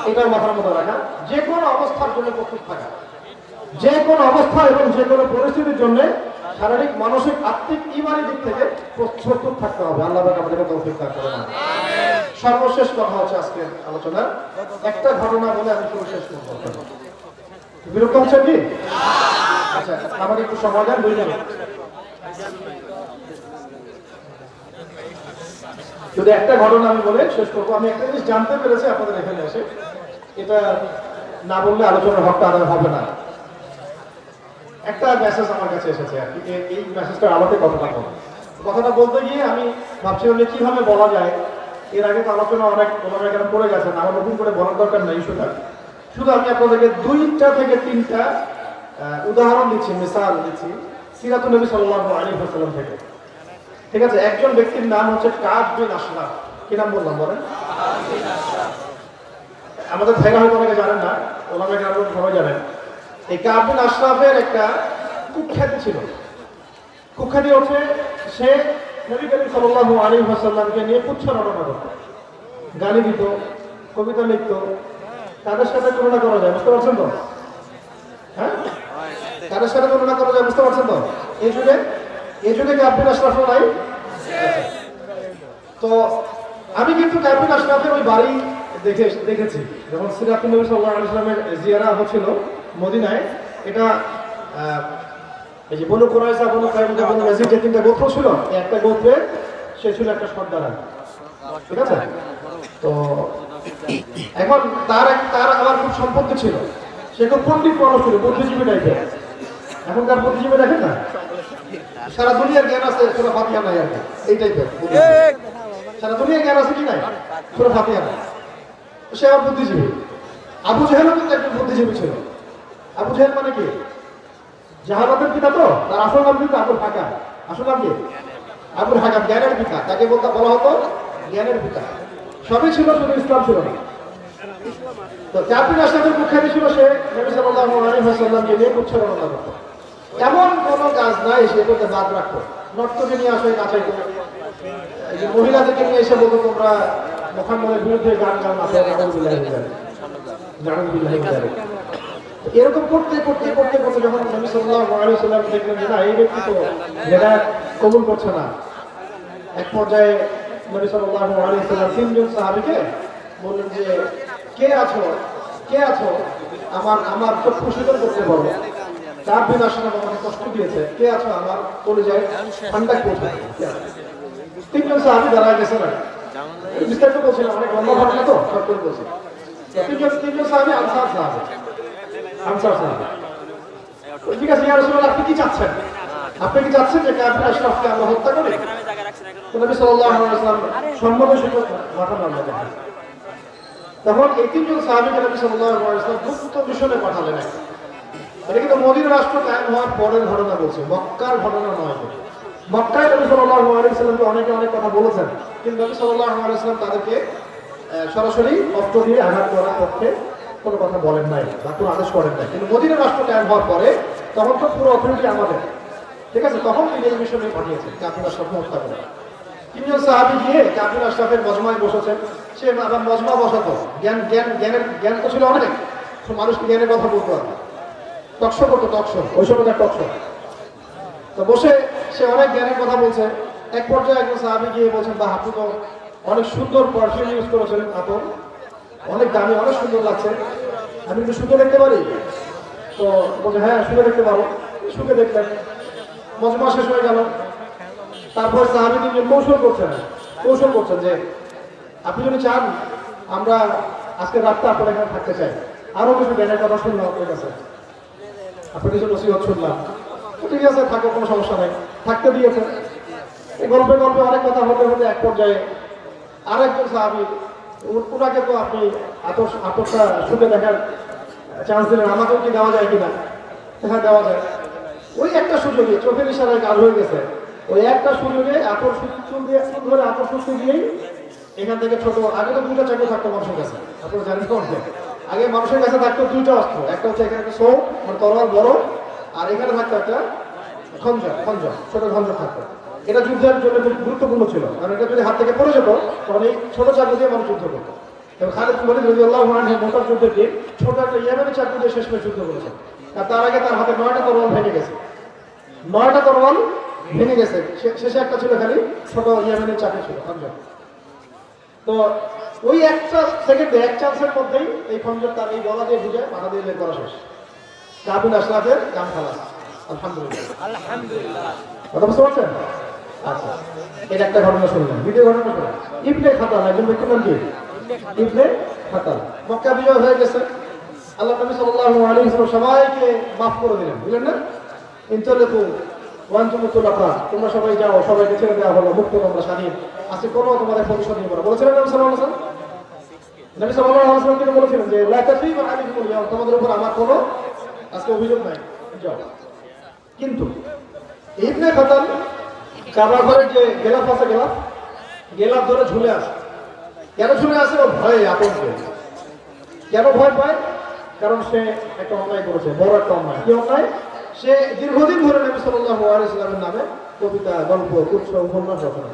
এটার মাথার মধ্যে রাখা, যে কোনো অবস্থার জন্য প্রস্তুত থাকা, যে কোনো অবস্থা এবং যে কোনো পরিস্থিতির জন্য শারীরিক, মানসিক, আত্মিক, ইমানি দিক থেকে প্রস্তুত থাকতে হবে। আল্লাহ পাক আমাদেরকে তৌফিক দান করুন। সর্বশেষ কথা হচ্ছে আজকের আলোচনার একটা ঘটনা বলে আমি শুরু শেষ করবো। বিরক্ত হচ্ছে কি? আচ্ছা, আমাকে একটু সময় দেন, 2 মিনিট। যদি একটা ঘটনা আমি বলে শেষ করবো। আমি একটা জিনিস জানতে পেরেছি আপনাদের এখানে এসে, এটা না বললে আলোচনার হকটা আদায় হবে না। একটা মেসেজ আমার কাছে এসেছে আর কি, এই মেসেজটা আমাকে কথাটা বলতে গিয়ে আমি ভাবছিলাম যে কিভাবে বলা যায়। এর আগে তো আলোচনা অনেক এখানে পড়ে গেছেন, আমার নতুন করে বলার দরকার নেই। শুধু আমি আপনাদেরকে 2টা থেকে 3টা উদাহরণ দিচ্ছি, মিসাল দিচ্ছি সিরাতুন নবী সাল্লাল্লাহু আলাইহি ওয়াসাল্লাম থেকে। ঠিক আছে? একজন ব্যক্তির নাম হচ্ছে কাব বিন আশরাফ। কি নাম বললাম বলেন? আমাদের ভাইরা হয়তো অনেকে জানেন না, ওলামা কেরাম সবাই জানেন। এই কাব বিন আশরাফের একটা কুখ্যাতি ছিল। কুখ্যাতি হচ্ছে সে নবী করিম সাল্লাল্লাহু আলাইহি ওয়াসাল্লামকে নিয়ে পুচ্ছ রটনা করত, গালি দিত, কবিতা লিখত। তাদের সাথে তুলনা করা যায়, বুঝতে পারছেন তো? হ্যাঁ, তাদের সাথে তুলনা করা যায়, বুঝতে পারছেন তো? এই যুগে কাব বিন আশরাফ নাই। তো আমি কিন্তু কাব বিন আশরাফের ওই বাড়ি দেখেছি যখন সিরাতুন নবী সাল্লাল্লাহু আলাইহি ওয়াসাল্লামের জিয়ারা হচ্ছিল মদিনায়। এটা এই যে বনু কুরাইজা, বনু কায়নুকা, বনু নাজির যে 3টা গোত্র ছিল, একটা গোত্রে সে ছিল একটা সর্দার। ঠিক আছে? তো এখন তার আবার খুব সম্পত্তি ছিল, সে খুব পণ্ডিত মানুষ ছিল, বুদ্ধিজীবী টাইপের। এখনকার বুদ্ধিজীবী দেখেন না, সারা দুনিয়ার জ্ঞান আছে, সূরা ফাতিহা নাই আর কি, এই টাইপের। সারা দুনিয়ার জ্ঞান আছে কি নাই? সূরা ফাতিহা নাই। সে আবার বুদ্ধিজীবী। আবু জেহেলও কিন্তু একজন বুদ্ধিজীবী ছিল। আবু জেহেল মানে কি? জাহালাতের পিতা। তো তার আসল নাম কিন্তু আবুল হাকাম। আসল নাম কি? আবুল হাকাম, জ্ঞানের পিতা। তাকে বলা হতো জ্ঞানের পিতা। সবই ছিল, শুধু ইসলাম ছিল না। তো কাব বিন আশরাফের কুখ্যাতি ছিল সে নবী সাল্লাল্লাহু আলাইহি ওয়াসাল্লামকে নিয়ে পুচ্ছ রটনা করত। এমন কোনো কাজ নাই সে করতে বাদ রাখতো। নর্তকে নিয়ে আসে কাছাই করে, এই যে মহিলাদেরকে নিয়ে এসে বলতো তোমরা মুহাম্মদের বিরুদ্ধে গান গান আছে, এরকম করতে যখন নবী সাল্লাল্লাহু আলাইহি ওয়াসাল্লাম দেখলেন যে না, এই ব্যক্তি তো হেদায়েত কবুল করছে না, এক পর্যায়ে নবী সাল্লাল্লাহু আলাইহি ওয়াসাল্লাম 3জন সাহাবীকে বললেন যে কে আছো আমার চক্ষু শীতল করতে পারো। কাব বিন আশরাফ আমাকে কষ্ট দিয়েছে, কে আছো আমার কলিজায় ঠান্ডা করতে। 3জন সাহাবী দাঁড়ায় গেছে না, বিস্তারিত বলছিলাম, অনেক লম্বা ঘটনা তো, সব করে বলছি। 3জন সাহাবী আনসার সাহাবী। ঠিক আছে, ইয়া রাসূলুল্লাহ, আপনি কি চাচ্ছেন? যে কাব বিন আশরাফকে আমরা হত্যা করি? নবী সাল্লাল্লাহু আলাইহি ওয়াসাল্লাম সম্মানের সাথে মাথা নাড়লেন। তখন এই 3জন সাহাবীকে নবী সাল্লাল্লাহু আলাইহি ওয়াসাল্লাম গুপ্ত মিশনে পাঠালেন। এটা কিন্তু মদিনা রাষ্ট্র কায়েম হওয়ার পরের ঘটনা বলছে, মক্কার ঘটনা নয়। মক্কায় নবী সাল্লাল্লাহু আলাইহি ওয়াসাল্লামকে অনেকে অনেক কথা বলেছেন, কিন্তু নবী সাল্লাল্লাহু আলাইহি ওয়াসাল্লাম তাদেরকে সরাসরি অস্ত্র দিয়ে আঘাত করার পক্ষে কোনো কথা বলেন নাই বা কোনো আদেশ করেন নাই। কিন্তু মদিনা রাষ্ট্র কায়েম হওয়ার পরে তখন তো পুরো অথরিটি আমাদের। ঠিক আছে, তখন তিনি এই বিষয় নিয়ে পাঠিয়েছেন কাফির আশরাফকে হত্যা করে। তিনজন সাহাবী গিয়ে কাফির আশরাফের মজমায় বসেছেন। সে আবার মজমা বসাতো, জ্ঞান তো ছিল অনেক, মানুষকে জ্ঞানের কথা বলতে হবে, টকশো করতো, টকশো, ওই সময় টকশো। তো বসে সে অনেক জ্ঞানের কথা বলছে। এক পর্যায়ে একজন সাহাবী গিয়ে বলছেন, বা আপনি তো অনেক সুন্দর পারফিউম ইউজ করেছেন, আতর অনেক দামি, অনেক সুন্দর লাগছে, আমি একটু শুকে দেখতে পারি? তো বলছে হ্যাঁ শুকে দেখতে পারো। শুকে দেখলেন, মজমা শেষ হয়ে গেল। তারপর সাহাবী তিনজন কৌশল করছেন যে আপনি যদি চান আমরা আজকে রাতটা আপনার এখানে থাকতে চাই, আরো কিছু জ্ঞানের কথা শুনলাম আপনার কাছে, আপনার কিছু নসিহত শুনলাম, ঠিক আছে থাকো, কোনো সমস্যা নেই, থাকতে দিয়েছে। এই গল্পে অনেক কথা হতে হতে এক পর্যায়ে আরেকজন সাহাবী, ওনাকে তো আপনি আতরটা শুনে দেখার চান্স দিলেন, আমাকেও কি দেওয়া যায় কিনা? হ্যাঁ দেওয়া যায়। ওই একটা সুযোগে, চোখের ইশারায় কাজ হয়ে গেছে, ওই একটা সুযোগে আতর চুল দিয়ে ধরে আতর শুকতে দিয়েই এখান থেকে ছোট, আগে তো দুইটা চাকু থাকতো মানুষের কাছে, আপনারা জানেন তো, আগে মানুষের কাছে থাকতো দুইটা অস্ত্র, একটা হচ্ছে এখানে একটা সৌ মানে তরোয়াল বড়, আর এখানে থাকতো একটা খঞ্জর, ছোট খঞ্জর থাকতো। এটা যুদ্ধের জন্য খুব গুরুত্বপূর্ণ ছিল, কারণ এটা যদি হাত থেকে পড়ে যেত তখন এই ছোট চাকু দিয়ে মানুষ যুদ্ধ করতো। এবং খালিদ বলে রাদিয়াল্লাহু আনহু মোটার যুদ্ধের দিন ছোট একটা ইয়েমেনি চাকু দিয়ে শেষমেশ যুদ্ধ করেছেন। আর তার আগে তার হাতে 9টা তরোয়াল ভেঙে গেছে, 9টা তরোয়াল ভেঙে গেছে, শেষে একটা ছিল খালি ছোট ইয়েমেনের চাকু ছিল খঞ্জর। তো ওই একটা সেকেন্ডে, এক চান্সের মধ্যেই এই খঞ্জর তার এই গলা দিয়ে বুঝে মাথা দিয়ে বের করা শেষ। কাবিল আশরাফের কাম খালাস, আলহামদুলিল্লাহ। কথা বুঝতে পারছেন? আচ্ছা, এটা একটা ঘটনা শুনলাম। দ্বিতীয় ঘটনা শুনলাম, ইবনে খাতাল, একজন ব্যক্তির নাম কি? ইবনে খাতাল। মক্কা বিজয় হয়ে গেছে, আল্লাহ নবী সাল্লাল্লাহু আলাইহি ওয়াসাল্লাম সবাইকে মাফ করে দিলেন, বুঝলেন না? ইনতালিকু ওয়া আনতুম তুলাকা, তোমরা সবাই যাও, সবাইকে ছেড়ে দেওয়া হলো, মুক্ত, তোমরা স্বাধীন, আজকে কোনো তোমাদের প্রতিশোধ নিব না। বলেছিলেন নবী সাল্লাল্লাহু আলাইহি ওয়াসাল্লাম, নবী সাল্লাল্লাহু আলাইহি ওয়াসাল্লাম কিন্তু বলেছিলেন যে লা তাসরিবা আলাইকুমুল ইয়াউম, তোমাদের উপর আমার কোনো আজকে অভিযোগ নাই, যাও। কিন্তু ইবনে খাতাল কাবা ঘরের যে গেলাফ আছে, গেলাফ ধরে ঝুলে আসে। কেন ঝুলে আসে? ও ভয়ে, আতঙ্কে। কেন ভয় পায়? কারণ সে একটা অন্যায় করেছে, বড় একটা অন্যায়। কি অন্যায়? সে দীর্ঘদিন ধরে নবী সাল্লাল্লাহু আলাইহি ওয়াসাল্লামের নামে কবিতা, গল্প, কুচ্ছ, উপন্যাস রচনা।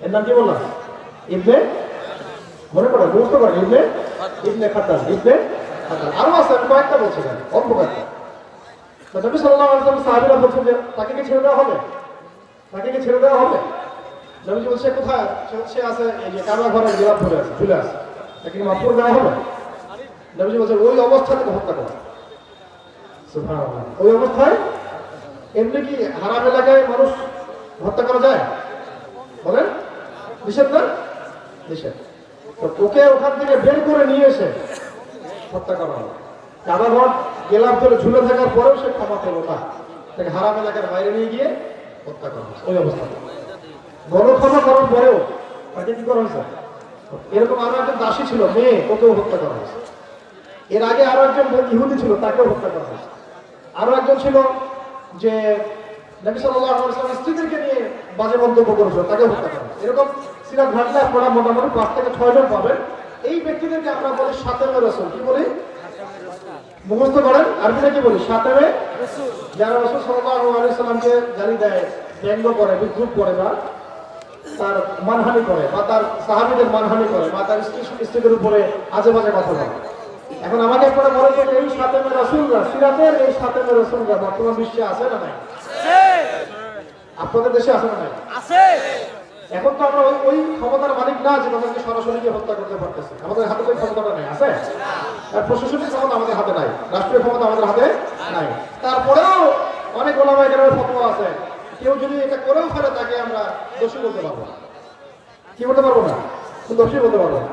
এর নাম কি বললাম? ইবনে, মনে পড়ে, বুঝতে পারে, ইবনে খাতাল, আরো আছে, আমি কয়েকটা বলছি, অল্প কয়েকটা। নবী সাল্লাল্লাহু আলাইহি ওয়াসাল্লাম সাহাবীরা বলছেন যে তাকে কি ছেড়ে দেওয়া হবে? নবীজি বলছে কোথায়? সে আছে এই যে কাবা ঘরের গেলাফ ধরে আছে, চলে আসে, তাকে কি মাফ করে দেওয়া হবে? নবীজি বলছে ওই অবস্থা থেকে হত্যা করা। সুবহানাল্লাহ। ওই অবস্থায় এমনি কি হারাম এলাকায় মানুষ হত্যা করা যায়? বলেন, নিষেধ না? নিষেধ। তো ওকে ওখান থেকে বের করে নিয়ে এসে হত্যা করা হলো। কাবা ঘর গেলাফ ধরে ঝুলে থাকার পরেও সে ক্ষমা পেল না, তাকে হারাম এলাকার বাইরে নিয়ে গিয়ে হত্যা করা হয়েছে। ওই অবস্থা গণক্ষমা করার পরেও তাকে কি করা হয়েছে? এরকম আরো একজন দাসী ছিল, মেয়ে, ওকেও হত্যা করা হয়েছে। এর আগে আরো একজন ইহুদি ছিল, তাকেও হত্যা করা হয়েছে। আরো একজন ছিল যে নবী সাল্লাল্লাহু আলাইহি ওয়াসাল্লামের স্ত্রীদেরকে নিয়ে বাজে মন্তব্য করেছিল, তাকেও হত্যা করা হয়েছে। এরকম সিরাত ঘাটলে আপনারা মোটামুটি 5 থেকে 6 জন পাবেন। এই ব্যক্তিদেরকে আমরা বলি সাতেমে রাসূল। কি বলি? মুখস্থ করেন, আরবিতে কি বলি? সাতেমে রাসূল। যারা রাসূল সাল্লাল্লাহু আলাইহি ওয়াসাল্লামকে গালি দেয়, ব্যঙ্গ করে, বিদ্রুপ করে, বা তার মানহানি করে, বা তার সাহাবীদের মানহানি করে, বা তার স্ত্রীদের উপরে আজে বাজে কথা বলে। এখন আমাকে আপনারা বলে যে এই সাতেমে রাসূলরা, সিরাতের এই সাতেমে রাসূলরা বর্তমান বিশ্বে আছে না নাই? আছে। আপনাদের দেশে আছে না নাই? আছে। এখন তো আমরা ওই ক্ষমতার মালিক না যে তাদেরকে সরাসরি হত্যা করতে পারতেছি। আমাদের হাতে ওই ক্ষমতাটা নেই, আছে? আর প্রশাসনিক ক্ষমতা আমাদের হাতে নাই, রাষ্ট্রীয় ক্ষমতা আমাদের হাতে নাই। তারপরেও অনেক ওলামায়ে কেরামের ফতোয়া আছে, কেউ যদি এটা করেও ফেলে তাকে আমরা দোষী বলতে পারবো না। কি বলতে পারবো না? দোষী বলতে পারবো না।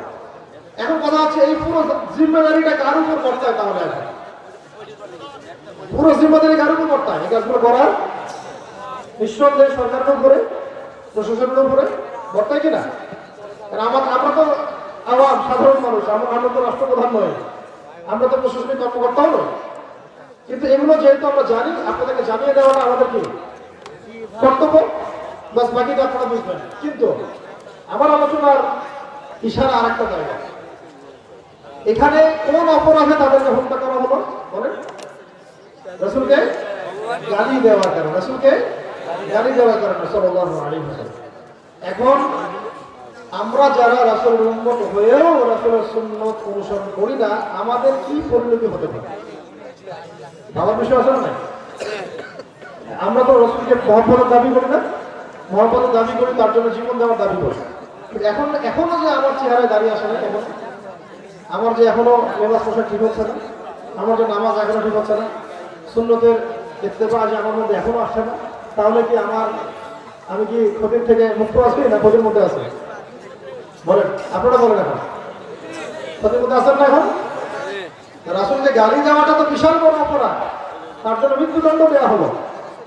এখন কথা হচ্ছে এই পুরো জিম্মেদারিটা কার উপর বর্তায়? তাহলে এখন পুরো জিম্মেদারি কার উপর বর্তায়? এই কাজগুলো করার নিঃসন্দেহে সরকারের উপরে, প্রশাসনের উপরে বর্তায় কিনা? আমরা তো আওয়াম, সাধারণ মানুষ, আমরা তো রাষ্ট্রপ্রধান নয়, আমরা তো প্রশাসনিক কর্মকর্তাও নয়। কিন্তু এগুলো যেহেতু আমরা জানি, আপনাদেরকে জানিয়ে দেওয়াটা আমাদের কি কর্তব্য, বাস বাকিটা আপনারা বুঝবেন। কিন্তু আমার আলোচনার ইশারা আর একটা জায়গা, এখানে কোন অপরাধে তাদেরকে হত্যা করা হলো? বলেন, রাসূলকে গালি দেওয়ার কারণে, রাসূলকে গালি দেওয়ার কারণে সাল্লাল্লাহু আলাইহি ওয়াসাল্লাম। এখন আমরা যারা রাসূলের উম্মত হয়েও রাসূলের সুন্নাত অনুসরণ করি না, আমাদের কি পরিণতি হতে পারে? ভাবার বিষয় আছে না? আমরা তো রাসূলকে মহব্বতের দাবি করি না, মহব্বতের দাবি করি, তার জন্য জীবন দেওয়ার দাবি করি। এখনো যে আমার চেহারায় দাঁড়িয়ে আসে না, এখন আমার যে এখনো লেবাস পোশাক ঠিক হচ্ছে না, আমার যে নামাজ এখনো ঠিক হচ্ছে না, সুন্নতের ইত্তেবা যে আমার মধ্যে এখনো আসছে না, তাহলে কি আমি কি ক্ষতির থেকে মুক্ত আছি না ক্ষতির মধ্যে আছি? বলেন, আপনারা বলেন, এখন ক্ষতির মধ্যে আছেন না? এখন রাসূলকে গালি দেওয়াটা তো বিশাল বড় অপরাধ, তার জন্য মৃত্যুদণ্ড দেওয়া হলো।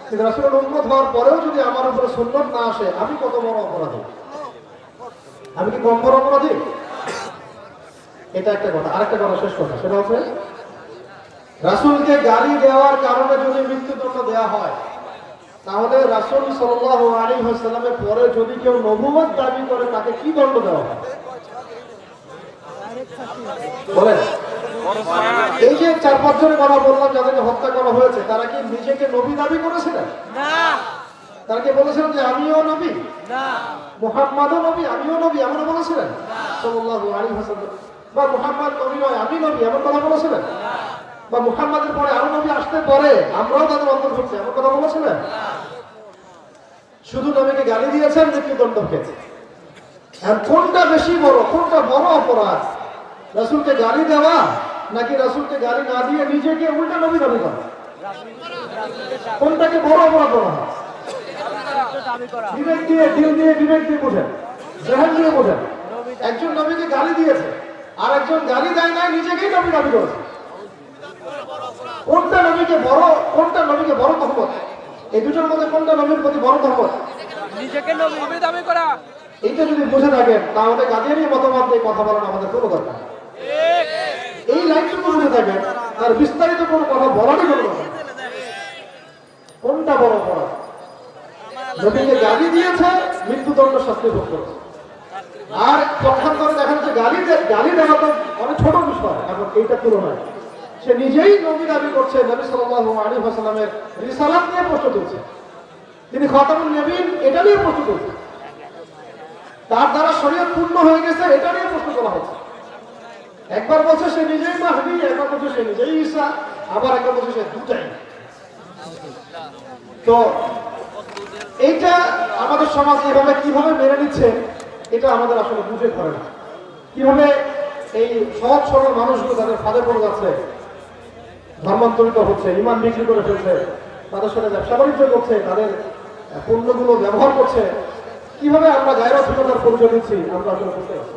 কিন্তু রাসূলের উম্মত হওয়ার পরেও যদি আমার উপরে সুন্নত না আসে, আমি কত বড় অপরাধী? আমি কি কম বড় অপরাধী? এটা একটা কথা। আরেকটা কথা, শেষ কথা, সেটা হচ্ছে রাসূলকে গালি দেওয়ার কারণে যদি মৃত্যুদণ্ড দেওয়া হয়, তাহলে রাসূল সাল্লাল্লাহু আলাইহি ওয়াসাল্লামের পরে যদি কেউ নবুয়ত দাবি করে, তাকে কি দণ্ড দেওয়া হয়? বলেন। এই যে 4-5 জনের কথা বললাম যাদেরকে হত্যা করা হয়েছে, তারা কি নিজেকে নবী দাবি করেছিলেন? না। তারা কি বলেছিলেন যে আমিও নবী? না। মুহাম্মাদও নবী, আমিও নবী, এমন বলেছিলেন সাল্লাল্লাহু আলাইহি ওয়াসাল্লাম? বা মুহাম্মদ নবী নয়, আমি নবী, এমন কথা বলেছিলেন? বা মুহাম্মাদের পরে আরো নবী আসতে পারে, আমরাও তাদের অন্তর্ভুক্ত, এমন কথা বলেছিলেন? শুধু নবীকে গালি দিয়েছেন, মৃত্যুদণ্ড খেয়েছে। আর কোনটা বেশি বড়, কোনটা বড় অপরাধ? রাসূলকে গালি দেওয়া নাকি রাসূলকে গালি না দিয়ে নিজেকে উল্টা নবী দাবি করা? কোনটাকে বড় অপরাধ বলা হয়? বিবেক দিয়ে, দিল দিয়ে, বিবেক দিয়ে বোঝেন, জেহান দিয়ে বোঝেন। একজন নবীকে গালি দিয়েছে, আর একজন গালি দেয় নাই, নিজেকেই নবী দাবি করেছে। কোনটা নবীকে বড় তহমত? এই দুটোর মধ্যে কোনটা নবীর প্রতি বড় তহমত? নিজেকে নবী দাবি করা। এইটা যদি বুঝে থাকেন, তাহলে কাদিয়ানী মতবাদ নিয়ে কথা বলার আমাদের কোনো দরকার নেই। এই লাইনটুকু বুঝে থাকেন, তার বিস্তারিত কোনো কথা বলারই কোনো দরকার নেই। কোনটা বড় অপরাধ? নবীকে গালি দিয়েছে, মৃত্যুদণ্ড শাস্তি ভোগ করেছে। আর পক্ষান্তরে দেখা যাচ্ছে গালি দেওয়া তো অনেক ছোট বিষয়, এখন এইটা তুলনায় সে নিজেই নবী দাবি করছে, নবী সাল্লাল্লাহু আলাইহি ওয়াসাল্লামের রিসালাত নিয়ে প্রশ্ন তুলছে, তিনি খাতামুন নবীন, এটা নিয়ে প্রশ্ন তুলছে, তার দ্বারা শরীয়ত পূর্ণ হয়ে গেছে, এটা নিয়ে প্রশ্ন করা হচ্ছে। একবার বলছে সে নিজেই মাহদী, একবার বলছে সে নিজেই ঈসা, আবার একবার বলছে সে দুটাই। তো এইটা আমাদের সমাজ এভাবে কিভাবে মেনে নিচ্ছে, এটা আমাদের আসলে বুঝে ধরে না। কিভাবে এই সহজ সরল মানুষগুলো তাদের ফাঁদে পড়ে যাচ্ছে, ধর্মান্তরিত হচ্ছে, ইমান বিক্রি করে ফেলছে, তাদের সাথে ব্যবসা বাণিজ্য করছে, তাদের পণ্যগুলো ব্যবহার করছে, কিভাবে আমরা গায়রহীনতার পরিচয় দিচ্ছি আমরা আসলে বুঝতে পারছি।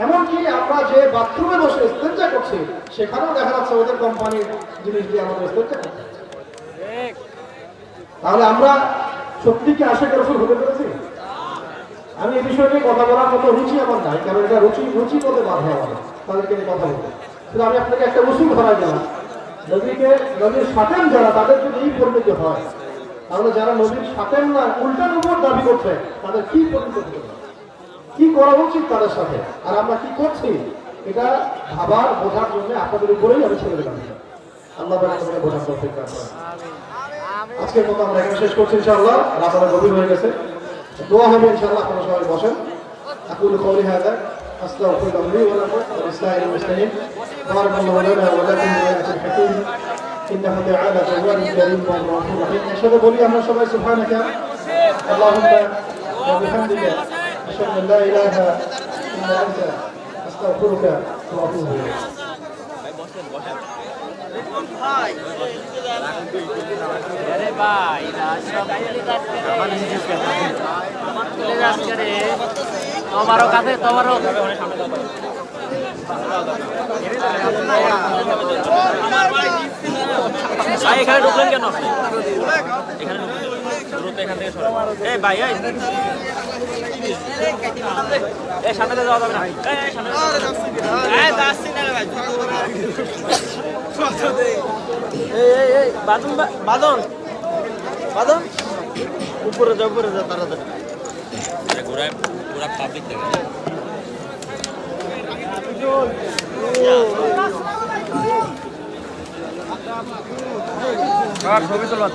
এমনকি আমরা যে বাথরুমে বসে ইস্তেঞ্জা করছি, সেখানেও দেখা যাচ্ছে ওদের কোম্পানির জিনিস দিয়ে আমাদের ইস্তেঞ্জা করছে। তাহলে আমরা সত্যি কি আশা রাসূল হতে পেরেছি? আমি এই বিষয়ে কথা বলার মতো রুচি আমার নাই, কারণ এটা রুচি বলে বাধা আমার তাদেরকে কথা বলতে। কিন্তু আমি আপনাকে একটা উসুল ধরাই দিলাম, নবীর সাথেন যারা, তাদের যদি এই পরিণতি হয়, তাহলে যারা নবীর সাথেন না, উল্টা নবুয়ত দাবি করছে, তাদের কি পরিণতি হতে পারে, কি করা উচিত তাদের সাথে, আর আমরা কি করছি, এটা ভাবার বোঝার জন্য আপনাদের উপরেই আমি ছেড়ে দিলাম। আল্লাহ আমাদের বোঝার তৌফিক দান করেন। আজকের মতো আমরা এখানে শেষ করছি ইনশাআল্লাহ, রাত অনেক গভীর হয়ে গেছে, দোয়া হবে ইনশাআল্লাহ। আপনারা সবাই বসেন। আকুলু কওলি হাযা আস্তাগফিরুল্লাহ লি ওয়া লাকুম ওয়া লিসাইরিল মুসলিমিন। বারাকাল্লাহু লানা ওয়া লাকুম ওয়া আতিল হাকীম ইন্নাহু তাআলা তাওয়াবুর কারীম ওয়া রাহমাতুর রহিম। একসাথে বলি আমরা সবাই সুবহানাকা আল্লাহুম্মা ওয়া বিহামদিকা আশহাদু আল্লা ইলাহা ইল্লা আনতা আস্তাগফিরুকা ওয়া আতুবু ইলাইক। আরে ভাই তোমারও কাছে তোমারও এখানে ঢুকলেন কেন? এখানে এখান থেকে সরে ভাই সামনে যাওয়া যাবে না, বাদন বাদন বাদন উপরে যা তাড়াতাড়ি ঘোরায় পুরা পাবলিক থেকে ছবি তোলা